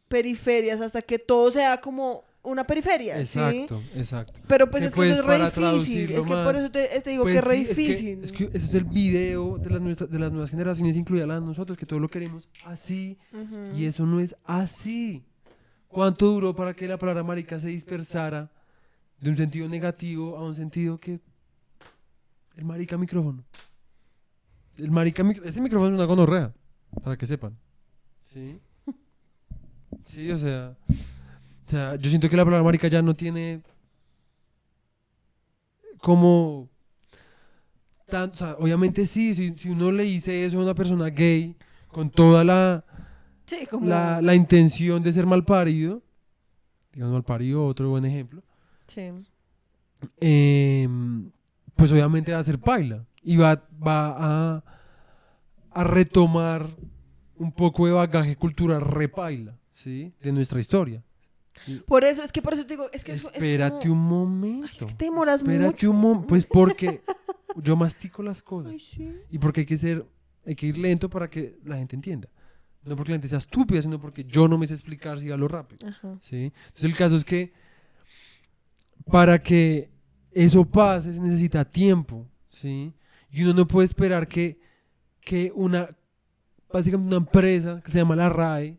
periferias hasta que todo sea como una periferia, ¿sí? Exacto, exacto. Pero pues Que es que eso es re para difícil. traducirlo Es que más, por eso te digo pues que es re sí, difícil. es que ese es el video de las nuevas generaciones, incluida la de nosotros, que todo lo queremos así, Ujú. y eso no es así. ¿Cuánto duró para que la palabra marica se dispersara de un sentido negativo a un sentido que... El marica micrófono. Ese micrófono es una gonorrea, para que sepan. ¿Sí? Sí, o sea, yo siento que la palabra marica ya no tiene como tanto, o sea, obviamente sí, si uno le dice eso a una persona gay con toda Sí, como... la intención de ser malparido, digamos malparido, otro buen ejemplo, Sí. pues obviamente va a ser paila y va a retomar un poco de bagaje cultural repaila, ¿sí? De nuestra historia. ¿Sí? Por eso, es que por eso te digo, es que eso es Espérate como... un momento. Ay, es que te demoras Espérate mucho. un momento. Pues porque yo mastico las cosas. Ay, sí. Y porque hay que ir lento para que la gente entienda. No porque la gente sea estúpida, sino porque yo no me sé explicar si hablo rápido. Ajá. ¿Sí? Entonces el caso es que para que eso pase se necesita tiempo. ¿Sí? Y uno no puede esperar que básicamente una empresa que se llama la RAE,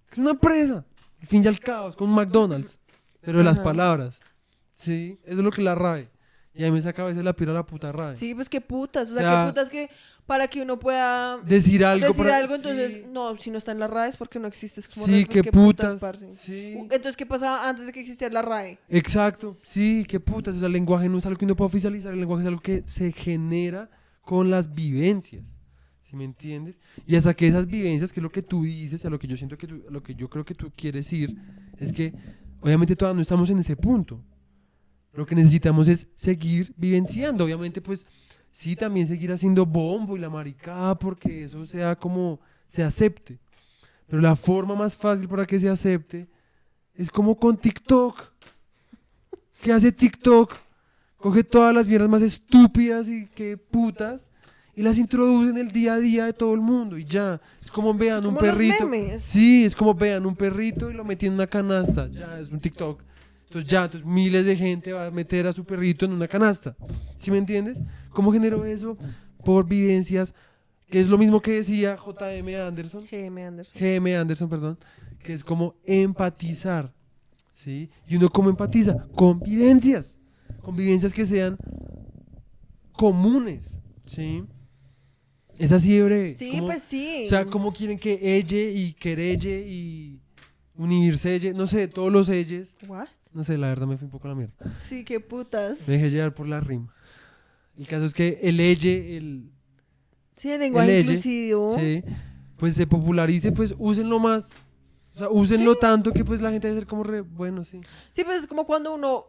que es una empresa, al fin y al cabo, es como un McDonald's, pero de las Ajá. palabras. ¿Sí? Eso es lo que es la RAE. Y a mí me saca a veces la pira la puta RAE. Sí, pues qué putas. O sea, O sea, qué putas que para que uno pueda Decir algo decir para... algo, entonces, sí, no, si no está en la RAE es porque no existe. Es como, sí, no, pues, qué qué putas. parce. Sí. Entonces, ¿qué pasaba antes de que existiera la RAE? Exacto, sí, qué putas. O sea, el lenguaje no es algo que uno pueda oficializar, el lenguaje es algo que se genera con las vivencias. ¿Sí me entiendes? Y hasta que esas vivencias, que es lo que tú dices, a lo que yo siento que lo que yo creo que tú quieres ir, es que obviamente todavía no estamos en ese punto. Lo que necesitamos es seguir vivenciando. Obviamente, pues, sí, también seguir haciendo bombo y la maricada porque eso sea como se acepte. Pero la forma más fácil para que se acepte es como con TikTok. ¿Qué hace TikTok? Coge todas las mierdas más estúpidas y que putas y las introduce en el día a día de todo el mundo y ya. Es como vean Es un como los perrito. memes. Sí, es como vean un perrito y lo metí en una canasta. Ya, es un TikTok. Entonces miles de gente va a meter a su perrito en una canasta. ¿Sí me entiendes? ¿Cómo generó eso? Por vivencias, que es lo mismo que decía J.M. Anderson. GM Anderson. G.M. Anderson, perdón, que es como empatizar, ¿sí? Y uno cómo empatiza, con vivencias, convivencias que sean comunes, ¿sí? Es así, breve. Sí, pues sí. O sea, ¿cómo quieren que ella y querelle y unirse, no sé, todos los elles? ¿What? No sé, la verdad me fui un poco a la mierda. Sí, qué putas. Me dejé llevar por la rima. El caso es que el elle, Sí, el lenguaje elle, inclusivo. sí, pues se popularice, pues úsenlo más. O sea, úsenlo tanto que pues la gente debe ser como bueno, sí. Sí, pues es como cuando uno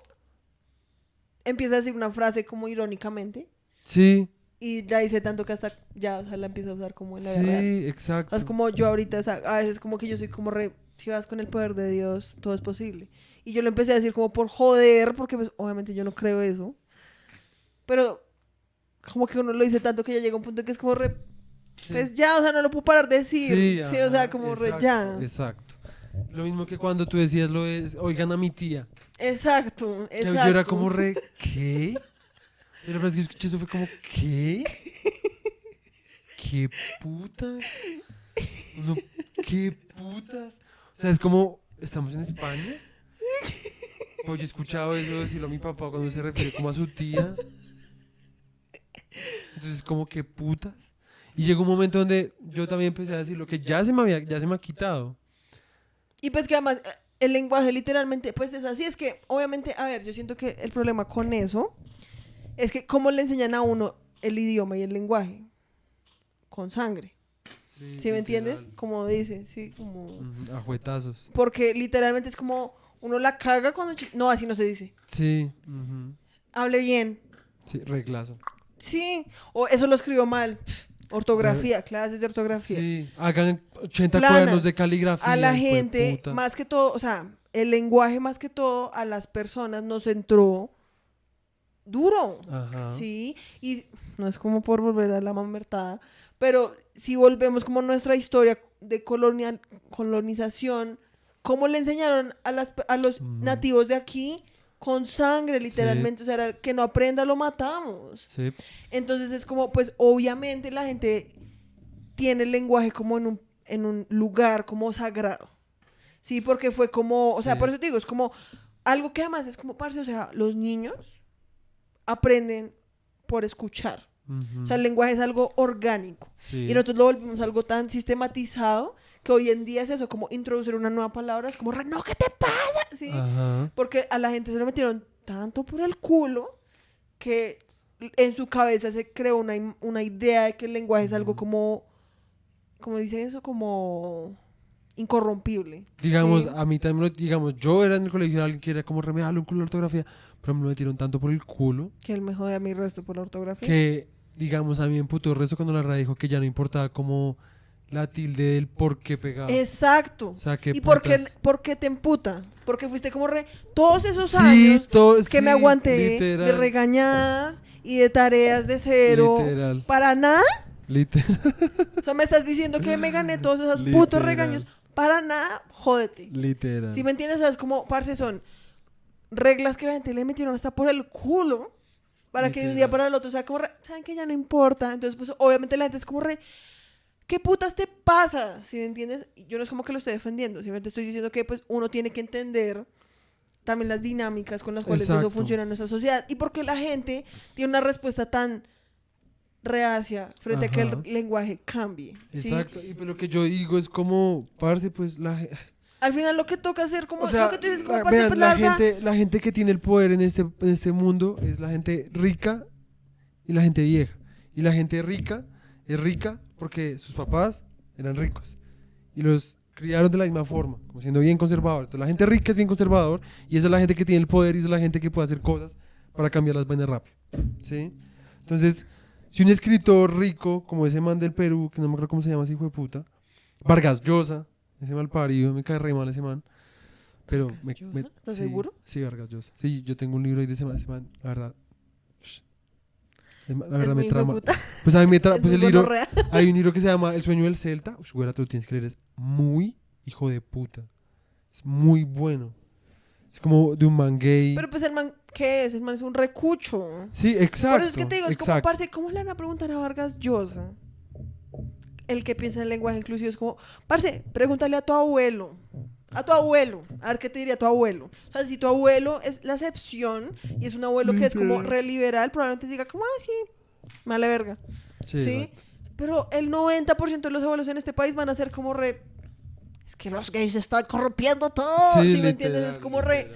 empieza a decir una frase como irónicamente Sí, y ya dice tanto que hasta ya, o sea, la empieza a usar como en la vida sí, real. exacto. O sea, es como yo ahorita, o sea, a veces como que yo soy como si vas con el poder de Dios, todo es posible. Y yo lo empecé a decir como por joder, porque pues, obviamente yo no creo eso. Pero como que uno lo dice tanto que ya llega un punto que es como Sí. pues ya, o sea, no lo puedo parar de decir. Sí, o sea, ajá, como exacto, ya. Exacto. Lo mismo que cuando tú decías lo es, oigan a mi tía. Exacto, Que exacto. yo era como ¿qué? Y la verdad es que escuché eso fue como, ¿qué? ¿Qué putas? No, ¿qué putas? O sea, es como, ¿estamos en España? Pues yo he escuchado eso decirlo a mi papá cuando se refiere como a su tía. Entonces, como, ¿qué putas? Y llegó un momento donde yo también empecé a decir lo que ya se me ha quitado. Y pues que además el lenguaje literalmente pues es así, es que obviamente, a ver, yo siento que el problema con eso es que cómo le enseñan a uno el idioma y el lenguaje con sangre. ¿Sí me entiendes? Como dice, sí, como A juetazos. porque literalmente es como uno la caga cuando no, así no se dice. Sí. Hable bien. Sí, reglazo. Sí, o eso lo escribió mal. Ortografía, clases de ortografía. Sí, hagan 80 Planas. cuadernos de caligrafía. A la hijo de gente, puta. más que todo, o sea, el lenguaje más que todo a las personas nos entró duro. Ajá. Sí, y no es como por volver a la mamertada, pero si volvemos como nuestra historia de colonización, cómo le enseñaron a los nativos de aquí con sangre, literalmente, o sea, era que no aprenda lo matamos. Sí. Entonces es como, pues obviamente la gente tiene el lenguaje como en un lugar como sagrado. Sí, porque fue como, o sea, Sí. por eso te digo, es como algo que además es como, parce, o sea, los niños aprenden por escuchar. Ujú. O sea, el lenguaje es algo orgánico. Sí. Y nosotros lo volvimos algo tan sistematizado que hoy en día es eso, como introducir una nueva palabra, es como, no, ¿qué te pasa? ¿Sí? Ajá. Porque a la gente se lo metieron tanto por el culo que en su cabeza se creó una idea de que el lenguaje es algo como dicen eso, como incorrompible. Digamos, ¿sí? a mí también, digamos, yo era en el colegio de alguien que era como remediarle un culo de ortografía, pero me lo metieron tanto por el culo Que él me jode a mi resto por la ortografía. que, digamos, a mí me emputó el resto cuando la RAE dijo que ya no importaba como la tilde del por qué pegaba. Exacto. O sea, que ¿Y por qué te emputa? Porque fuiste como todos esos Sí, años que sí, me aguanté literal. de regañadas y de tareas de cero. Literal. ¿Para nada? Literal. O sea, me estás diciendo que me gané todos esos Literal. putos regaños. Para nada, jódete. Literal. ¿Sí me entiendes? O sea, es como, parce, son reglas que la gente le metieron hasta por el culo para que de un día para el otro, o sea, como, ¿saben que ya no importa? Entonces, pues, obviamente la gente es como ¿qué putas te pasa? ¿Sí me entiendes? Y yo no es como que lo estoy defendiendo, simplemente estoy diciendo que, pues, uno tiene que entender también las dinámicas con las cuales Exacto. eso funciona en nuestra sociedad y porque la gente tiene una respuesta tan reacia frente a que el lenguaje cambie. ¿sí? Exacto. Y pues lo que yo digo es como, parce, pues Al final lo que toca hacer, como o sea, lo que tú dices, como la, parce, vean, pues, la verdad, gente, la gente que tiene el poder en este mundo es la gente rica y la gente vieja. Y la gente rica es rica porque sus papás eran ricos y los criaron de la misma forma, como siendo bien conservador. Entonces la gente rica es bien conservador y esa es la gente que tiene el poder y esa es la gente que puede hacer cosas para cambiar las vainas rápido. ¿Sí? Entonces, si un escritor rico, como ese man del Perú, que no me acuerdo cómo se llama ese hijo de puta, Vargas Llosa, ese malparido, me cae re mal ese man. Pero ¿Vargas Llosa? ¿Estás sí, seguro? Sí, Vargas Llosa. Sí, yo tengo un libro ahí de ese man, la verdad. La Es verdad muy me hijo de trama. puta. Pues a mí me Es trama. Pues muy el libro. gonorrea. Hay un libro que se llama El sueño del Celta. Uy, güera, tú lo tienes que leer. Es muy hijo de puta. Es muy bueno. Es como de un man gay. Pero pues el man, ¿qué es? El man es un recucho. Sí, exacto. Por eso es que te digo, es como, exacto. parce, ¿cómo le van a preguntar a Vargas Llosa? El que piensa en el lenguaje inclusivo es como, parce, pregúntale a tu abuelo. A tu abuelo. A ver qué te diría tu abuelo. O sea, si tu abuelo es la excepción y es un abuelo que es como re liberal, probablemente diga como, sí, me vale verga. ¿Sí? Pero el 90% de los abuelos en este país van a ser como re... Es que los gays están corrompiendo todo. ¿Sí me entiendes? Es como re...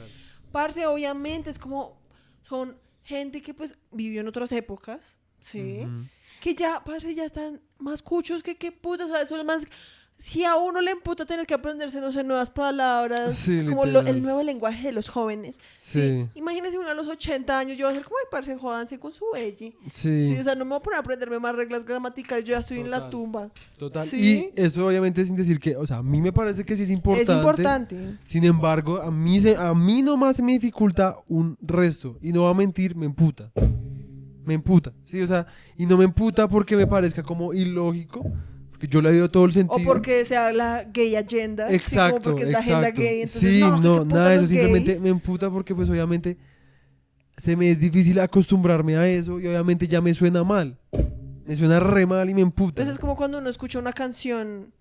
Parce, obviamente, es como... Son gente que pues vivió en otras épocas, ¿sí? Que ya, parce, ya están más cuchos que putas. O sea, son más... Si a uno le emputa tener que aprenderse, no sé, nuevas palabras, como el nuevo lenguaje de los jóvenes. Sí. Imagínense uno a los 80 años, yo voy a ser como, ay, parce, jódanse con su belli. Sí. O sea, no me voy a poner a aprenderme más reglas gramaticales, yo ya estoy en la tumba. Total. ¿Sí? Y eso obviamente sin decir que, o sea, a mí me parece que sí es importante. Es importante. Sin embargo, a mí nomás se me dificulta un resto. Y no voy a mentir, me emputa. Sí, o sea, y no me emputa porque me parezca como ilógico. Que yo le doy todo el sentido. O porque sea la gay agenda. Exacto, sí, como porque es la agenda gay. Entonces, sí, no, nada de eso. Gays. Simplemente me emputa porque pues obviamente se me es difícil acostumbrarme a eso y obviamente ya me suena mal. Me suena re mal y me emputa. Entonces es como cuando uno escucha una canción,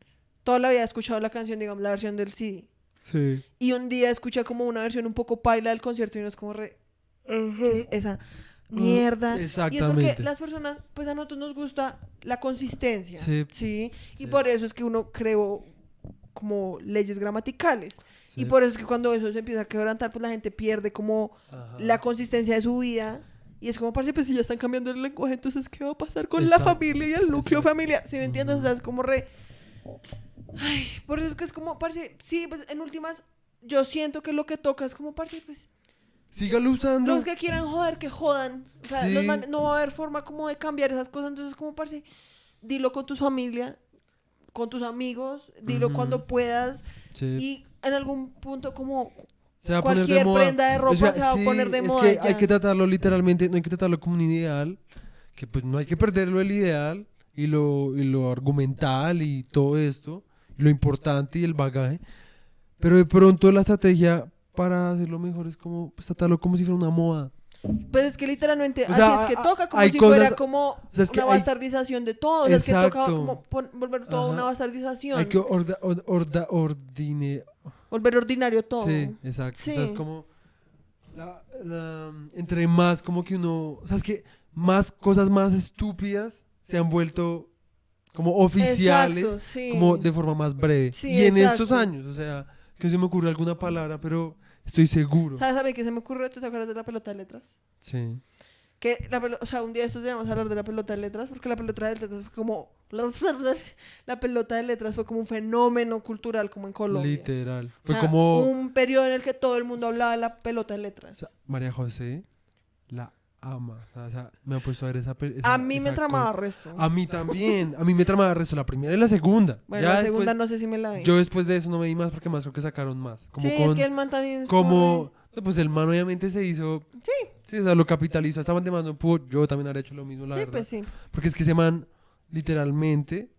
toda la vida ha escuchado la canción, digamos, la versión del CD. Sí. Y un día escucha como una versión un poco paila del concierto y uno es como re... ¿qué es esa mierda? Exactamente. Y es porque las personas, pues a nosotros nos gusta la consistencia, ¿sí? Y por eso es que uno creó como leyes gramaticales. Sí. Y por eso es que cuando eso se empieza a quebrantar, pues la gente pierde como la consistencia de su vida. Y es como, parce, pues si ya están cambiando el lenguaje, entonces ¿qué va a pasar con la familia y el núcleo familiar? ¿Sí me entiendes? O sea, es como re... Ay, por eso es que es como, parce, sí, pues en últimas, yo siento que lo que toca es como, parce, pues... Sígalo usando. Los que quieran joder, que jodan. O sea, no va a haber forma como de cambiar esas cosas. Entonces, como parce, dilo con tu familia, con tus amigos, dilo cuando puedas. Sí. Y en algún punto, como cualquier prenda de ropa se va a poner de moda. Es que hay que tratarlo literalmente, no hay que tratarlo como un ideal. Que pues no hay que perderlo el ideal y lo argumental y todo esto, y lo importante y el bagaje. Pero de pronto la estrategia para hacerlo mejor es como pues, tratarlo como si fuera una moda. Pues es que literalmente así es que toca, como si fuera como una bastardización de todo. O sea, es que toca como volver todo una bastardización. Hay que volver ordinario todo. Sí, exacto. Sí. O sea, es como entre más como que uno... O sea, es que más cosas más estúpidas se han vuelto como oficiales, exacto, sí. Como de forma más breve. Sí, y en estos años, o sea, que se me ocurre alguna palabra, pero... Estoy seguro. ¿Sabes a mí qué se me ocurrió? ¿Tú te acuerdas de la pelota de letras? Sí. Que o sea, un día esto teníamos que hablar de la pelota de letras, porque la pelota de letras fue como... La pelota de letras fue como un fenómeno cultural como en Colombia. Literal. Fue como... un periodo en el que todo el mundo hablaba de la pelota de letras. O sea, María José la ama. O sea, me ha puesto a ver esa a mí me tramaba resto. A mí también. A mí me tramaba resto la primera y la segunda. Bueno, ya la segunda no sé si me la vi. Yo después de eso no me vi más porque más creo que sacaron más. Como sí, es que el man también es como... Pues el man obviamente se hizo... Sí, o sea, lo capitalizó. Estaban demandando yo también habría hecho lo mismo, la verdad. Pues sí. Porque es que ese man literalmente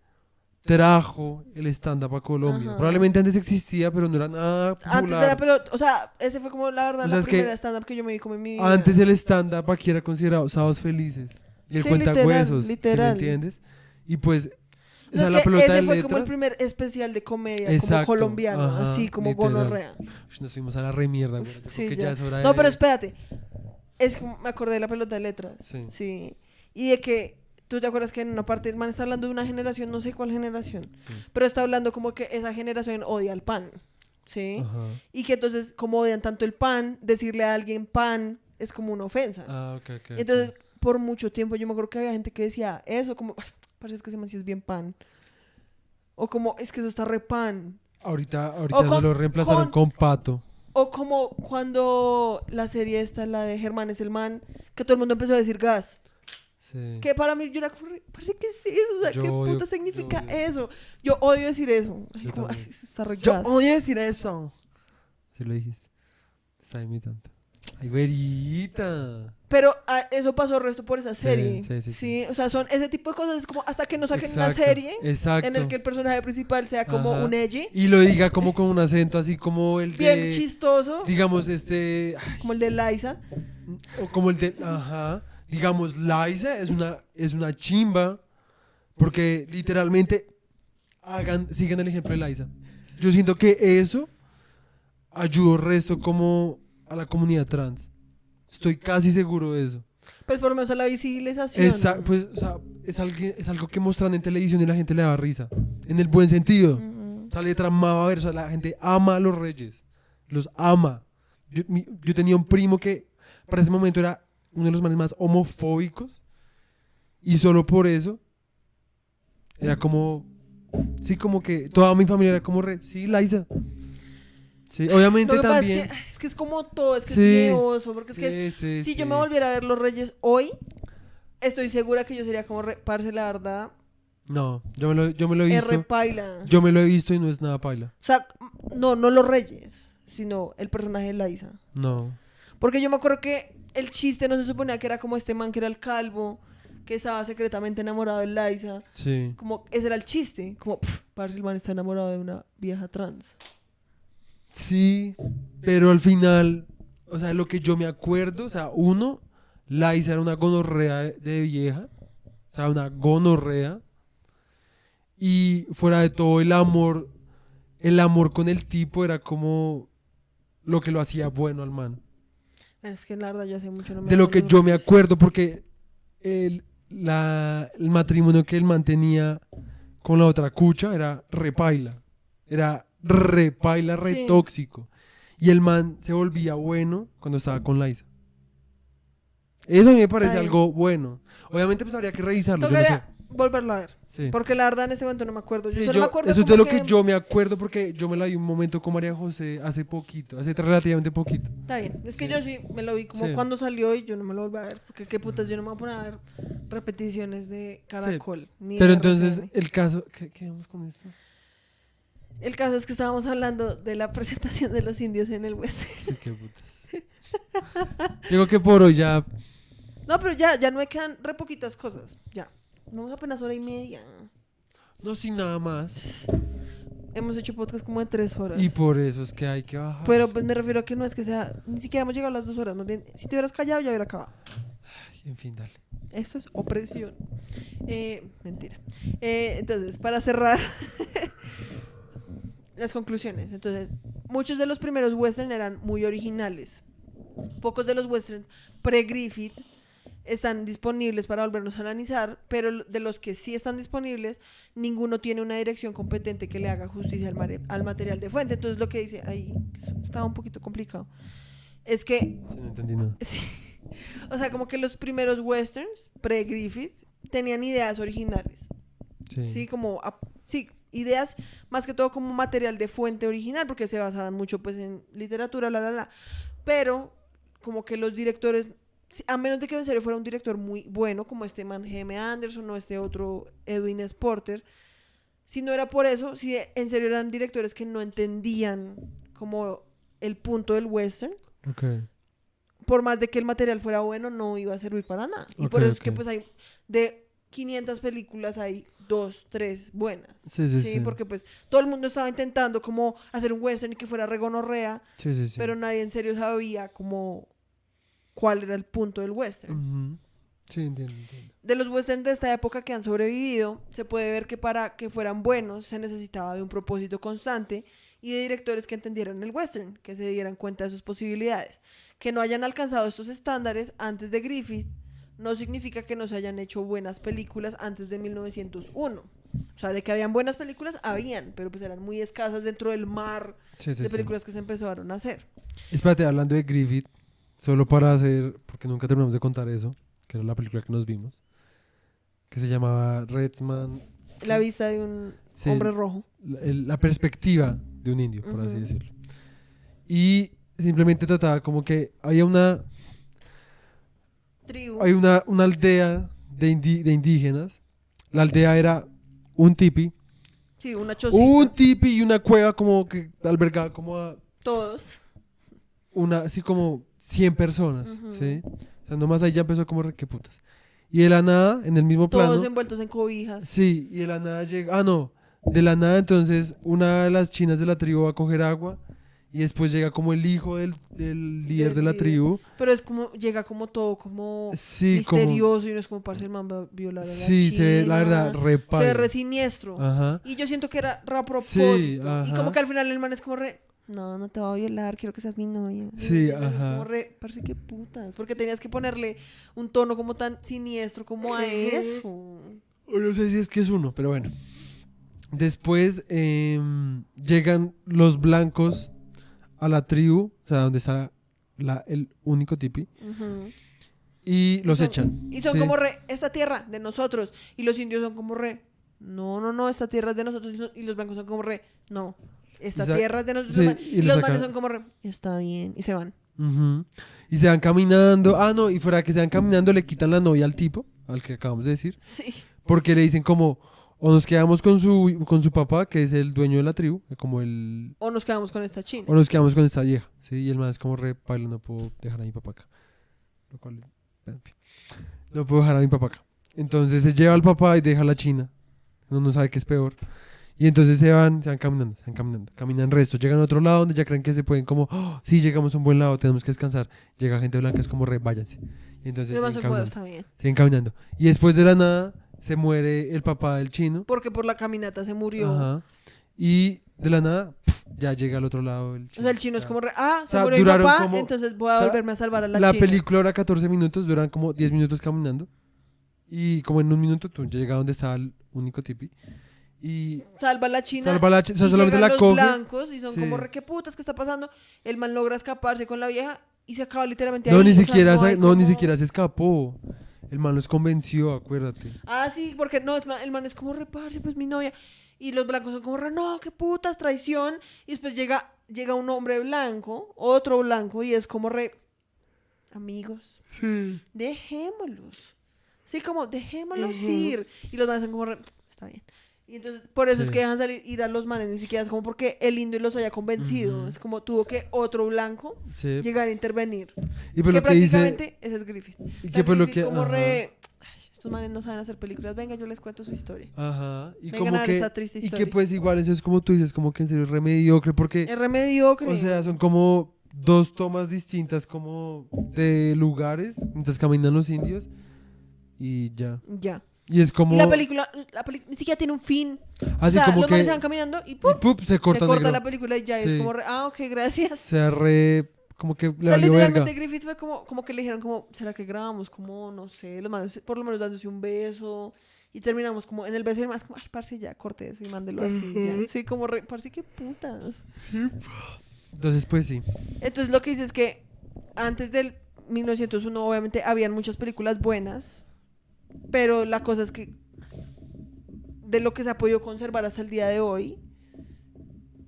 trajo el stand-up a Colombia. Ajá. Probablemente antes existía, pero no era nada popular. Antes era pelota, o sea, ese fue como la verdad, o sea, la primera stand-up que yo me vi como en mi vida. Antes el stand-up aquí era considerado Sábados Felices. Y el cuentahuesos, literal. ¿sí me entiendes? Y pues... O sea, la pelota ese fue como el primer especial de comedia, exacto, como colombiano, ajá, así como gonorrea. Nos fuimos a la remierda, güey. Sí, ya es hora de... No, pero espérate. Es que me acordé de la pelota de letras. Sí. Y de que, ¿tú te acuerdas que en una parte el man está hablando de una generación, no sé cuál generación, pero está hablando como que esa generación odia el pan, ¿sí? Ajá. Y que entonces, como odian tanto el pan, decirle a alguien pan es como una ofensa. Ah, ok. Entonces, por mucho tiempo yo me acuerdo que había gente que decía eso, como... Parece que ese man sí es bien pan. O como, es que eso está re pan. Ahorita no lo reemplazaron con pato. O como cuando la serie esta, la de Germán es el man, que todo el mundo empezó a decir gas. Sí. Que para mí yo era como, parece que sí, o sea, ¿qué puta significa eso? Yo odio decir eso. Ay, como, ay, eso está re gas. Yo odio decir eso. Sí lo dijiste. Está imitando. Ay, güerita. Pero eso pasó el resto por esa serie. Sí. O sea, son ese tipo de cosas. Es como hasta que no saquen una serie en el que el personaje principal sea como un edgy. Y lo diga como con un acento así como el bien de... Bien chistoso. Digamos, como el de Liza. O como el de... Digamos, Liza es una chimba. Porque literalmente sigan el ejemplo de Liza. Yo siento que eso ayudó resto como a la comunidad trans. Estoy casi seguro de eso. Pues por lo menos a la visibilización. Pues, o sea, es algo que muestran en televisión y la gente le da risa. En el buen sentido. Ujú. O sea, le tramaba a ver, o sea, la gente ama a los Reyes. Los ama. Yo tenía un primo que para ese momento era uno de los manes más homofóbicos. Y solo por eso era como... Sí, como que toda mi familia era como sí, Liza. Sí, obviamente Lo que pasa también. es que es como todo, es que Sí. es miedoso, porque es que Sí, si sí. yo me volviera a ver Los Reyes hoy, estoy segura que yo sería como, parce, la verdad, No, yo me lo he R visto. paila. Yo me lo he visto y no es nada paila. O sea, no Los Reyes, sino el personaje de Liza. No. Porque yo me acuerdo que el chiste no se suponía que era como este man que era el calvo, que estaba secretamente enamorado de Liza. Sí. Como, ese era el chiste. Como, parce, el man está enamorado de una vieja trans. Sí, pero al final, o sea, lo que yo me acuerdo, o sea, uno, Liza era una gonorrea de vieja, o sea, una gonorrea, y fuera de todo el amor con el tipo era como lo que lo hacía bueno al man. Es que la verdad yo hace mucho no me De lo veo que Los yo me Reyes. acuerdo, porque el matrimonio que él mantenía con la otra cucha era repaila, re Sí. tóxico. Y el man se volvía bueno cuando estaba con Liza. Eso a mí me parece Está bien. algo bueno. Obviamente pues habría que revisarlo, yo no sé. Tocaría volverlo a ver. Sí. Porque la verdad en este momento no me acuerdo. Yo Sí, solo me acuerdo eso es de como lo que yo me acuerdo porque yo me la vi un momento con María José hace poquito, hace relativamente poquito. Está bien. Es que Sí. yo sí me lo vi como Sí. cuando salió y yo no me lo volví a ver. Porque qué putas, yo no me voy a poner a ver repeticiones de Caracol. Ni de Pero entonces RCN. el caso, ¿qué vamos con esto? El caso es que estábamos hablando de la presentación de los indios en el West. Sí, qué putas. Digo que por hoy ya. No, pero ya no me quedan re poquitas cosas. Ya. Vamos apenas hora y media. No, sin nada más. Hemos hecho podcast como de 3 horas. Y por eso es que hay que bajar. Pero pues me refiero a que no es que sea... Ni siquiera hemos llegado a las 2 horas. Más bien, si te hubieras callado ya hubiera acabado. Ay, en fin, dale. Esto es opresión. Mentira. Entonces, para cerrar las conclusiones. Entonces, muchos de los primeros western eran muy originales. Pocos de los western pre-Griffith están disponibles para volvernos a analizar, pero de los que sí están disponibles, ninguno tiene una dirección competente que le haga justicia al material de fuente. Entonces, lo que dice ahí, que eso estaba un poquito complicado, es que Sí, no entendí nada. sí. O sea, como que los primeros westerns pre-Griffith tenían ideas originales. Sí. Sí, como sí, ideas más que todo como material de fuente original, porque se basaban mucho pues en literatura, pero como que los directores, a menos de que en serio fuera un director muy bueno, como este man G.M. Anderson o este otro Edwin S. Porter, si no era por eso, si en serio eran directores que no entendían como el punto del western, Ok. por más de que el material fuera bueno, no iba a servir para nada. Y Ok, por eso es ok. que pues hay, de 500 películas hay 2, 3 buenas. Sí, sí, Sí, sí. porque pues todo el mundo estaba intentando como hacer un western y que fuera regonorrea, Sí, sí, sí. pero nadie en serio sabía como cuál era el punto del western. Ujú. Sí, entiendo. De los westerns de esta época que han sobrevivido, se puede ver que para que fueran buenos se necesitaba de un propósito constante y de directores que entendieran el western, que se dieran cuenta de sus posibilidades. Que no hayan alcanzado estos estándares antes de Griffith no significa que no se hayan hecho buenas películas antes de 1901. O sea, de que habían buenas películas, habían, pero pues eran muy escasas dentro del mar Sí, sí, de sí. películas que se empezaron a hacer. Espérate, hablando de Griffith, solo para hacer, porque nunca terminamos de contar eso, que era la película que nos vimos, que se llamaba Redman. La vista de un Sí, hombre rojo. la perspectiva de un indio, por así Ujú. decirlo. Y simplemente trataba como que había una Tribu. hay una aldea de indígenas. La aldea era un tipi. Sí, una chocita. Un tipi y una cueva como que albergaba como a Todos. así como 100 personas, Ujú. ¿sí? O sea, nomás ahí ya empezó como re que putas. Y de la nada, en el mismo Todos plano, envueltos en cobijas. sí, y de la nada llega, de la nada entonces una de las chinas de la tribu va a coger agua y después llega como el hijo del líder Del de la líder. tribu. Pero es como, llega como todo como Sí, como, misterioso y no es como parce el man va a violar a la sí, se ve, la china. verdad, re Se ve paila. re siniestro. Ajá. Y yo siento que era re a propósito. Sí, Y ajá. como que al final el man es como re, No, no te voy a violar, quiero que seas mi novia. Sí, Es ajá. como parece que putas, porque tenías que ponerle un tono como tan siniestro como a eso. O no sé si es que es uno, pero bueno. Después llegan los blancos a la tribu, o sea, donde está el único tipi, Ujú. y los son- echan. Y son ¿sí? como esta tierra de nosotros. Y los indios son como no, esta tierra es de nosotros. Y los blancos son como no, esta Y sa- tierra es de nosotros. sí, Y y lo los manes sacan. son como está bien. Y se van. Ujú. Y se van caminando. Ah, no, y fuera de que se van caminando, le quitan la novia al tipo, al que acabamos de decir. Sí. Porque le dicen como, o nos quedamos con su papá, que es el dueño de la tribu, como el... O nos quedamos con esta china. O nos quedamos con esta vieja, ¿sí? Y el man es como re paila, no puedo dejar a mi papá acá. Lo cual, en fin, no puedo dejar a mi papá acá. Entonces se lleva al papá y deja a la china. No sabe qué es peor. Y entonces se van caminando. Caminan resto. Llegan a otro lado donde ya creen que se pueden como, "Oh, sí, llegamos a un buen lado, tenemos que descansar". Llega gente blanca, es como re, váyanse. Y entonces Los manes siguen son como, caminando. está bien. Siguen caminando. Y después de la nada se muere el papá del chino. Porque por la caminata se murió. Ajá. Y de la nada, ya llega al otro lado el O chino. sea, el chino es Ya. como se sea, murió mi duraron papá, como- entonces voy a o sea, volverme a salvar a la La china. película era 14 minutos, duran como 10 minutos caminando. Y como en un minuto tú ya llegas donde estaba el único tipi. Y Salva a la china. salva la china, o sea, y solamente llegan la los coge. blancos y son Sí. como qué putas, ¿qué está pasando? El man logra escaparse con la vieja y se acaba literalmente No, ahí. ni O sea, siquiera, no hay no, ni como- siquiera se escapó. El man los convenció, acuérdate. Ah, sí, porque no, el man es como reparse, pues mi novia. Y los blancos son como no, qué putas, traición. Y después llega un hombre blanco, otro blanco, y es como amigos, Sí. dejémoslos. Sí, como dejémoslos ir. Y los manes son como está bien. Y entonces, por eso es Sí. que dejan ir a los manes, ni siquiera es como porque el indio los haya convencido. Ujú. Es como tuvo que otro blanco Sí. llegar a intervenir. Y pues que lo que dice. prácticamente ese es Griffith. Y O sea, que pues lo Griffith que. como Ajá. ay, estos manes no saben hacer películas. Venga, yo les cuento su historia. Ajá. Y Vengan como a ver que. esta triste Y historia. que pues igual eso es como tú dices, como que en serio es re mediocre. Porque. Es re mediocre. O sea, son como dos tomas distintas como de lugares mientras caminan los indios y ya. Ya. Y es como Y la película ni siquiera tiene un fin. así o sea, como los que manes se van caminando y y ¡pum! ¡pup! Se corta, se corta negro. la película y ya es Sí. como ok, gracias. O sea, re como que O le sea, valió literalmente verga. Griffith fue como que le dijeron como, ¿será que grabamos? Como, no sé, los manes por lo menos dándose un beso. Y terminamos como en el beso y más como, ay, parce, ya, corte eso y mándelo así, ya. Sí, como, parce, qué putas. Entonces pues sí. Entonces lo que dice es que antes del 1901 obviamente habían muchas películas buenas, pero la cosa es que de lo que se ha podido conservar hasta el día de hoy,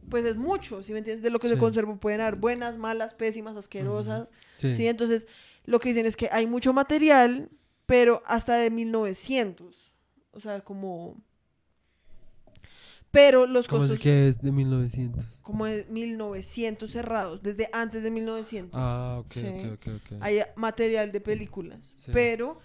pues es mucho, ¿sí me entiendes? De lo que se Sí. conservó pueden haber buenas, malas, pésimas, asquerosas, Sí. ¿sí? Entonces lo que dicen es que hay mucho material, pero hasta de 1900, o sea, como... Pero los Como costos así que es de 1900. como de 1900 cerrados, desde antes de 1900. Ah, ok, Sí. ok. Hay material de películas, Sí. pero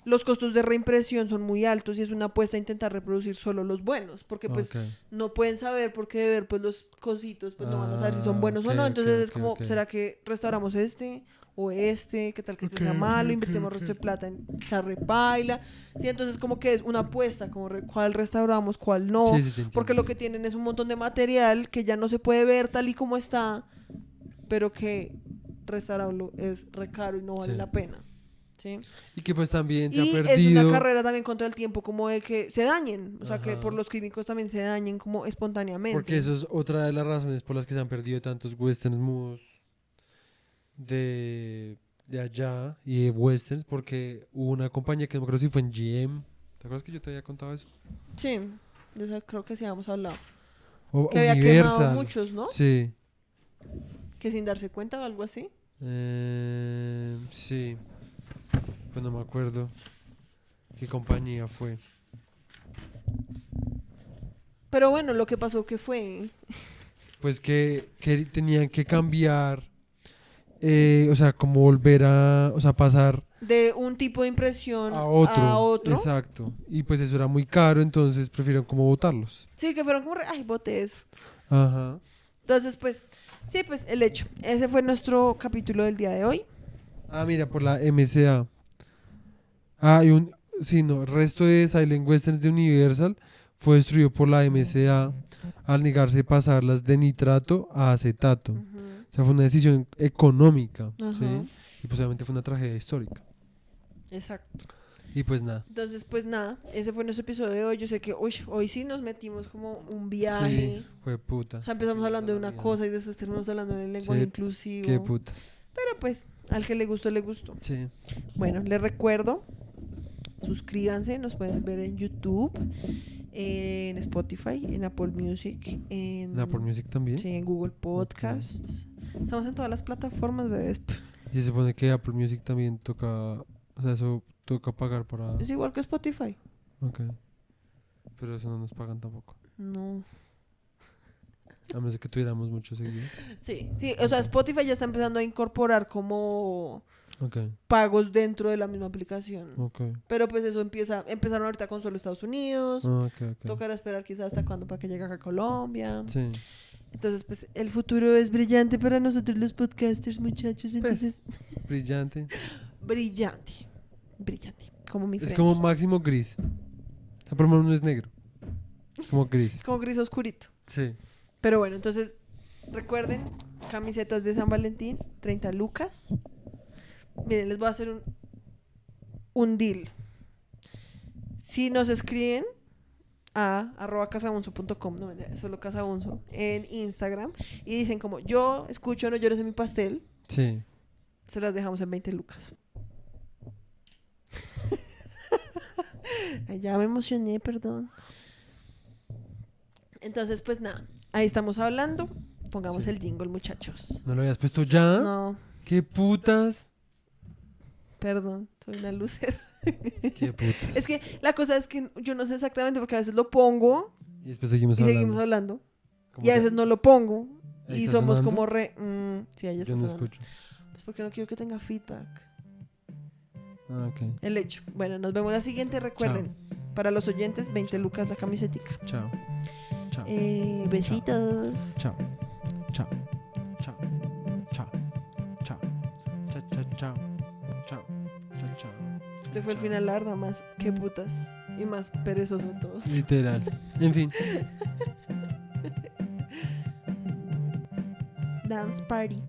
los costos de reimpresión son muy altos y es una apuesta a intentar reproducir solo los buenos, porque pues Ok. no pueden saber porque de ver pues los cositos pues no van a saber si son Ah, buenos o ok, no, entonces ok, es ok, como, ok. ¿será que restauramos este o este? ¿Qué tal que este sea Ok, malo? ok, Invertimos ok. resto de plata en esa repaila, sí, entonces como que es una apuesta, como cuál restauramos, cuál no, Sí, sí, sí, porque entiendo. lo que tienen es un montón de material que ya no se puede ver tal y como está, pero que restaurarlo es re caro y no vale Sí. la pena. ¿Sí? Y que pues también se ha Y es perdido. una carrera también contra el tiempo, como de que se dañen, o sea, que Ajá. por los químicos también se dañen como espontáneamente. Porque eso es otra de las razones por las que se han perdido tantos westerns mudos de allá y de westerns, porque hubo una compañía que no me acuerdo si fue en GM. ¿Te acuerdas que yo te había contado eso? Sí, de eso creo que sí habíamos hablado. O Que había quemado Universal. muchos, ¿no? Sí. Que sin darse cuenta o algo así. Sí. Pues no me acuerdo qué compañía fue. Pero bueno, lo que pasó que fue... Pues que tenían que cambiar, o sea, como volver o sea, pasar de un tipo de impresión a otro. a otro. Exacto. Y pues eso era muy caro, entonces prefirieron como botarlos. Sí, que fueron como, ay, boté eso. Ajá. Entonces, pues, sí, pues, el hecho. Ese fue nuestro capítulo del día de hoy. Ah, mira, por la MCA. Ah, sí, no, el resto de Silent Westerns de Universal fue destruido por la MCA al negarse a pasarlas de nitrato a acetato. Ujú. O sea, fue una decisión económica, Ajá. ¿sí? Y pues obviamente fue una tragedia histórica. Exacto. Y pues nada. Entonces, pues nada, ese fue nuestro episodio de hoy. Yo sé que hoy sí nos metimos como un viaje. Sí, fue puta. O sea, empezamos hablando de una Mierda. cosa y después terminamos hablando del lenguaje Sí, inclusivo. Qué puta. Pero pues, al que le gustó, le gustó. Sí. Bueno, les recuerdo, suscríbanse, nos pueden ver en YouTube, en Spotify, en Apple Music, en Apple Music también. sí, en Google Podcasts. Estamos en todas las plataformas, bebés. Y se supone que Apple Music también toca, o sea, eso toca pagar para... Es igual que Spotify. Ok. Pero eso no nos pagan tampoco. No. A menos de que tuviéramos muchos seguidores. Sí, sí, o sea, Spotify ya está empezando a incorporar como Ok, pagos dentro de la misma aplicación. ok. Pero pues eso empezaron ahorita con solo Estados Unidos. Ok, ok. Tocará esperar quizás hasta cuándo para que llegue acá a Colombia. Sí. Entonces, pues el futuro es brillante para nosotros los podcasters, muchachos. Entonces, Brillante. brillante. Brillante. Como mi Es frente. como máximo gris. O sea, por lo menos no es negro. Es como gris. Es como gris oscurito. Sí. Pero bueno, entonces, recuerden, camisetas de San Valentín, 30 lucas. Miren, les voy a hacer un deal. Si nos escriben a @casabunzo.com, no, mentira, solo casabunzo, en Instagram, y dicen como, yo escucho No Llores en mi pastel, Sí. se las dejamos en 20 lucas. Ay, ya me emocioné, perdón. Entonces, pues nada, ahí estamos hablando. Pongamos Sí. el jingle, muchachos. ¿No lo habías puesto ya? No, ¿Qué putas? perdón, soy una loser. ¿Qué putas? Es que la cosa es que yo no sé exactamente porque a veces lo pongo Y después seguimos y hablando. seguimos hablando. ¿Cómo Y a que? veces no lo pongo ¿Ahí y está somos sonando? como sí, ahí está Yo no sonando. escucho. Pues porque no quiero que tenga feedback. Ah, ok. El hecho. Bueno, nos vemos la siguiente. Recuerden, para los oyentes, 20 lucas la camisetica. Chao. Chao. Besitos. Chao. Chao. Chao. Chao. Chao. Chao. Chao. Chao. Chao. Chao. Chao. Este fue el final larga más que putas y más perezoso de todos. Literal. En fin. Dance party.